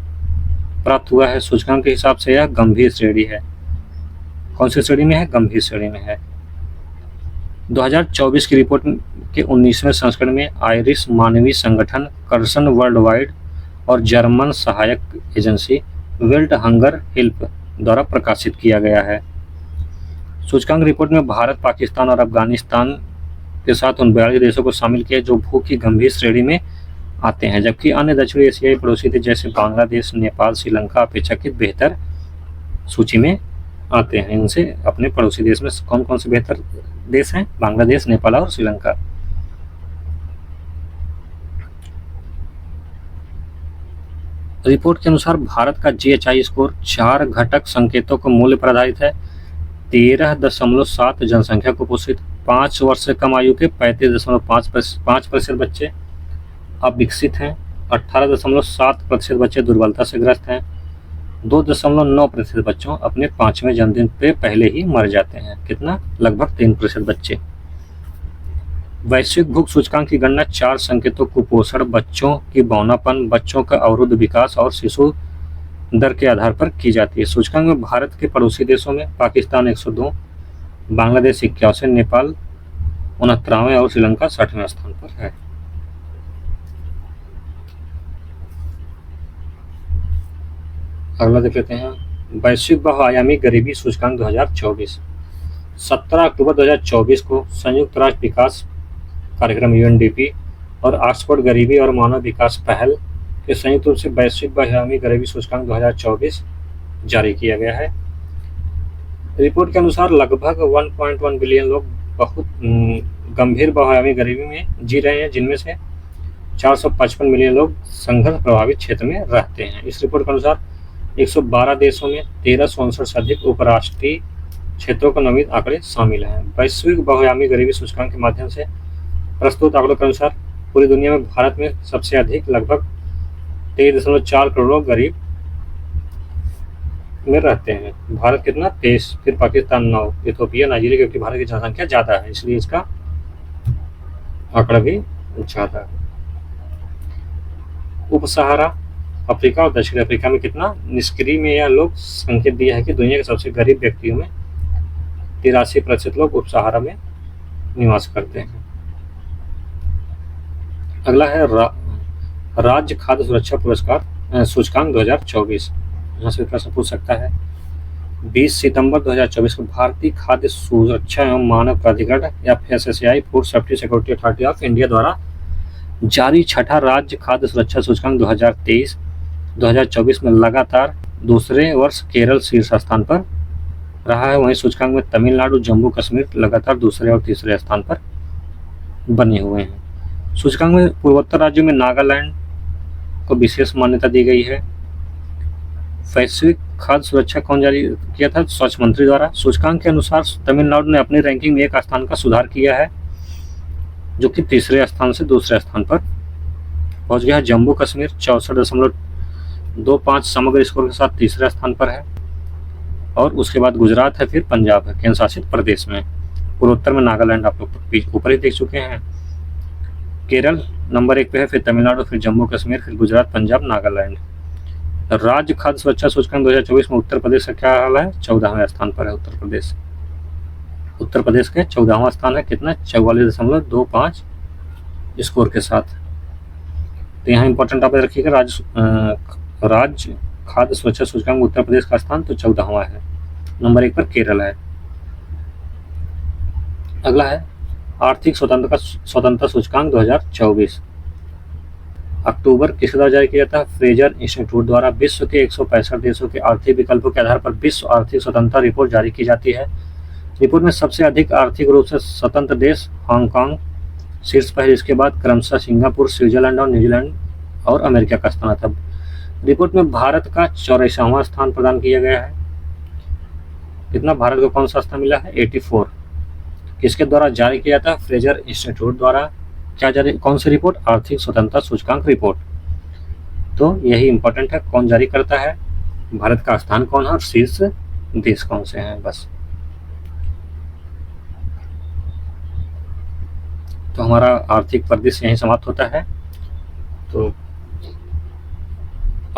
प्राप्त हुआ है। सूचकांक के हिसाब से यह गंभीर श्रेणी है। कौन सी श्रेणी में है? गंभीर श्रेणी में है। 2024 की रिपोर्ट के 19वें संस्करण में आयरिश मानवीय संगठन, कर्सन वर्ल्ड वाइड और जर्मन सहायक एजेंसी वर्ल्ड हंगर हेल्प द्वारा प्रकाशित किया गया है। सूचकांक रिपोर्ट में भारत, पाकिस्तान और अफगानिस्तान के साथ उन 42 देशों को शामिल किया जो भूख की गंभीर श्रेणी में आते हैं, जबकि अन्य दक्षिणी एशियाई पड़ोसी देश जैसे बांग्लादेश, नेपाल, श्रीलंका अपेक्षाकृत बेहतर सूची में आते हैं। इनसे अपने पड़ोसी देश में कौन कौन से बेहतर देश हैं? बांग्लादेश, नेपाल और श्रीलंका। रिपोर्ट के अनुसार भारत का GHI स्कोर 4 घटक संकेतों के मूल्य पर आधारित है। 13.7 जनसंख्या को पोषित 5 वर्ष से कम आयु के 35.5% बच्चे अविकसित हैं। 18.7% बच्चे दुर्बलता से ग्रस्त हैं। 2.9% बच्चों अपने 5वें जन्मदिन पे पहले ही मर जाते हैं। कितना? लगभग 3% बच्चे। वैश्विक भूख सूचकांक की गणना 4 संकेतों कुपोषण, बच्चों की बौनापन, बच्चों का अवरुद्ध विकास और शिशु दर के आधार पर की जाती है। सूचकांक में भारत के पड़ोसी देशों में पाकिस्तान 102, बांग्लादेश 81, नेपाल 69 और श्रीलंका 60वें स्थान पर है। अगला देख लेते हैं, वैश्विक बहुआयामी गरीबी सूचकांक 2024। 17 अक्टूबर 2024 को संयुक्त राष्ट्र विकास कार्यक्रम UNDP और ऑक्सफोर्ड गरीबी और मानव विकास पहल के संयुक्त रूप से वैश्विक बहुआयामी गरीबी सूचकांक 2024 जारी किया गया है। रिपोर्ट के अनुसार लगभग 1.1 बिलियन लोग बहुत गंभीर बहुआयामी गरीबी में जी रहे हैं, जिनमें से 455 मिलियन लोग संघर्ष प्रभावित क्षेत्र में रहते हैं। इस रिपोर्ट के अनुसार 112 देशों में 1369 से अधिक उपराष्ट्रीय क्षेत्रों का नवीन आंकड़े शामिल हैं। वैश्विक बहुआयामी गरीबी सूचकांक के माध्यम से प्रस्तुत आंकड़ों के अनुसार पूरी दुनिया में भारत में सबसे अधिक लगभग 23.4 करोड़ लोग गरीब में रहते हैं। भारत कितना? 23, फिर पाकिस्तान 9, इथियोपिया, नाइजीरिया, क्योंकि भारत की जनसंख्या ज़्यादा है इसलिए इसका आंकड़ा भी ज़्यादा है। उप सहारा अफ्रीका और दक्षिण अफ्रीका में कितना? निष्क्रिय में यह लोग संकेत दिया है कि दुनिया के सबसे गरीब व्यक्तियों में 83% लोग उप सहारा में निवास करते हैं। अगला है राज्य खाद्य सुरक्षा पुरस्कार सूचकांक 2024। यहाँ से प्रश्न पूछ सकता है। 20 सितंबर 2024 को भारतीय खाद्य सुरक्षा एवं मानव प्राधिकरण या FSSAI food safety security authority of India द्वारा जारी छठा राज्य खाद्य सुरक्षा सूचकांक 2023-2024 में लगातार दूसरे वर्ष केरल शीर्ष स्थान पर रहा है। वहीं सूचकांक में तमिलनाडु, जम्मू कश्मीर लगातार दूसरे और तीसरे स्थान पर बने हुए हैं। सूचकांक में पूर्वोत्तर राज्यों में नागालैंड को विशेष मान्यता दी गई है। वैश्विक खाद्य सुरक्षा कौन जारी किया था? स्वच्छ मंत्री द्वारा। सूचकांक के अनुसार तमिलनाडु ने अपनी रैंकिंग में 1 स्थान का सुधार किया है, जो कि तीसरे स्थान से दूसरे स्थान पर पहुंच गया है। जम्मू कश्मीर 64.25 समग्र स्कोर के साथ तीसरे स्थान पर है, और उसके बाद गुजरात है, फिर पंजाब है केंद्र शासित प्रदेश में। पूर्वोत्तर में नागालैंड आप लोग ऊपर ही देख चुके हैं। केरल नंबर 1 पे है, फिर तमिलनाडु, फिर जम्मू कश्मीर, फिर गुजरात, पंजाब, नागालैंड। राज्य खाद्य सुरक्षा सूचकांक 2024 में उत्तर प्रदेश का क्या हाल है? 14वें स्थान पर है उत्तर प्रदेश। उत्तर प्रदेश के 14वां स्थान है, कितना? 44.25 स्कोर के साथ। तो यहाँ इंपॉर्टेंट आप रखिएगा, राज्य खाद्य सुरक्षा सूचकांक में उत्तर प्रदेश का स्थान तो 14वां है। नंबर 1 पर केरल है। अगला है आर्थिक स्वतंत्रता सूचकांक 2024। अक्टूबर किसके द्वारा जारी किया था? फ्रेजर इंस्टीट्यूट द्वारा विश्व के 165 देशों के आर्थिक विकल्पों के आधार पर विश्व आर्थिक स्वतंत्रता रिपोर्ट जारी की जाती है। रिपोर्ट में सबसे अधिक आर्थिक रूप से स्वतंत्र देश हांगकांग शीर्ष पर है, इसके बाद क्रमशः सिंगापुर, स्विट्जरलैंड और न्यूजीलैंड और अमेरिका का स्थान था। रिपोर्ट में भारत का 84वां स्थान प्रदान किया गया है। कितना? भारत को कौन सा स्थान मिला है? 84। किसके द्वारा जारी किया था? फ्रेजर इंस्टीट्यूट द्वारा। क्या जारी, कौन सी रिपोर्ट? आर्थिक स्वतंत्रता सूचकांक रिपोर्ट। तो यही इंपॉर्टेंट है, कौन जारी करता है, भारत का स्थान कौन है और शीर्ष देश कौन से हैं, बस। तो हमारा आर्थिक परिदृश्य यहीं समाप्त होता है। तो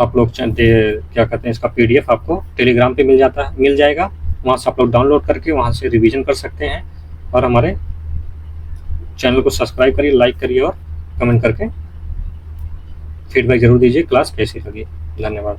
आप लोग क्या कहते हैं, इसका PDF आपको टेलीग्राम पे मिल जाएगा, वहाँ से आप लोग डाउनलोड करके वहाँ से रिवीजन कर सकते हैं। और हमारे चैनल को सब्सक्राइब करिए, लाइक करिए और कमेंट करके फीडबैक जरूर दीजिए क्लास कैसी लगी। धन्यवाद।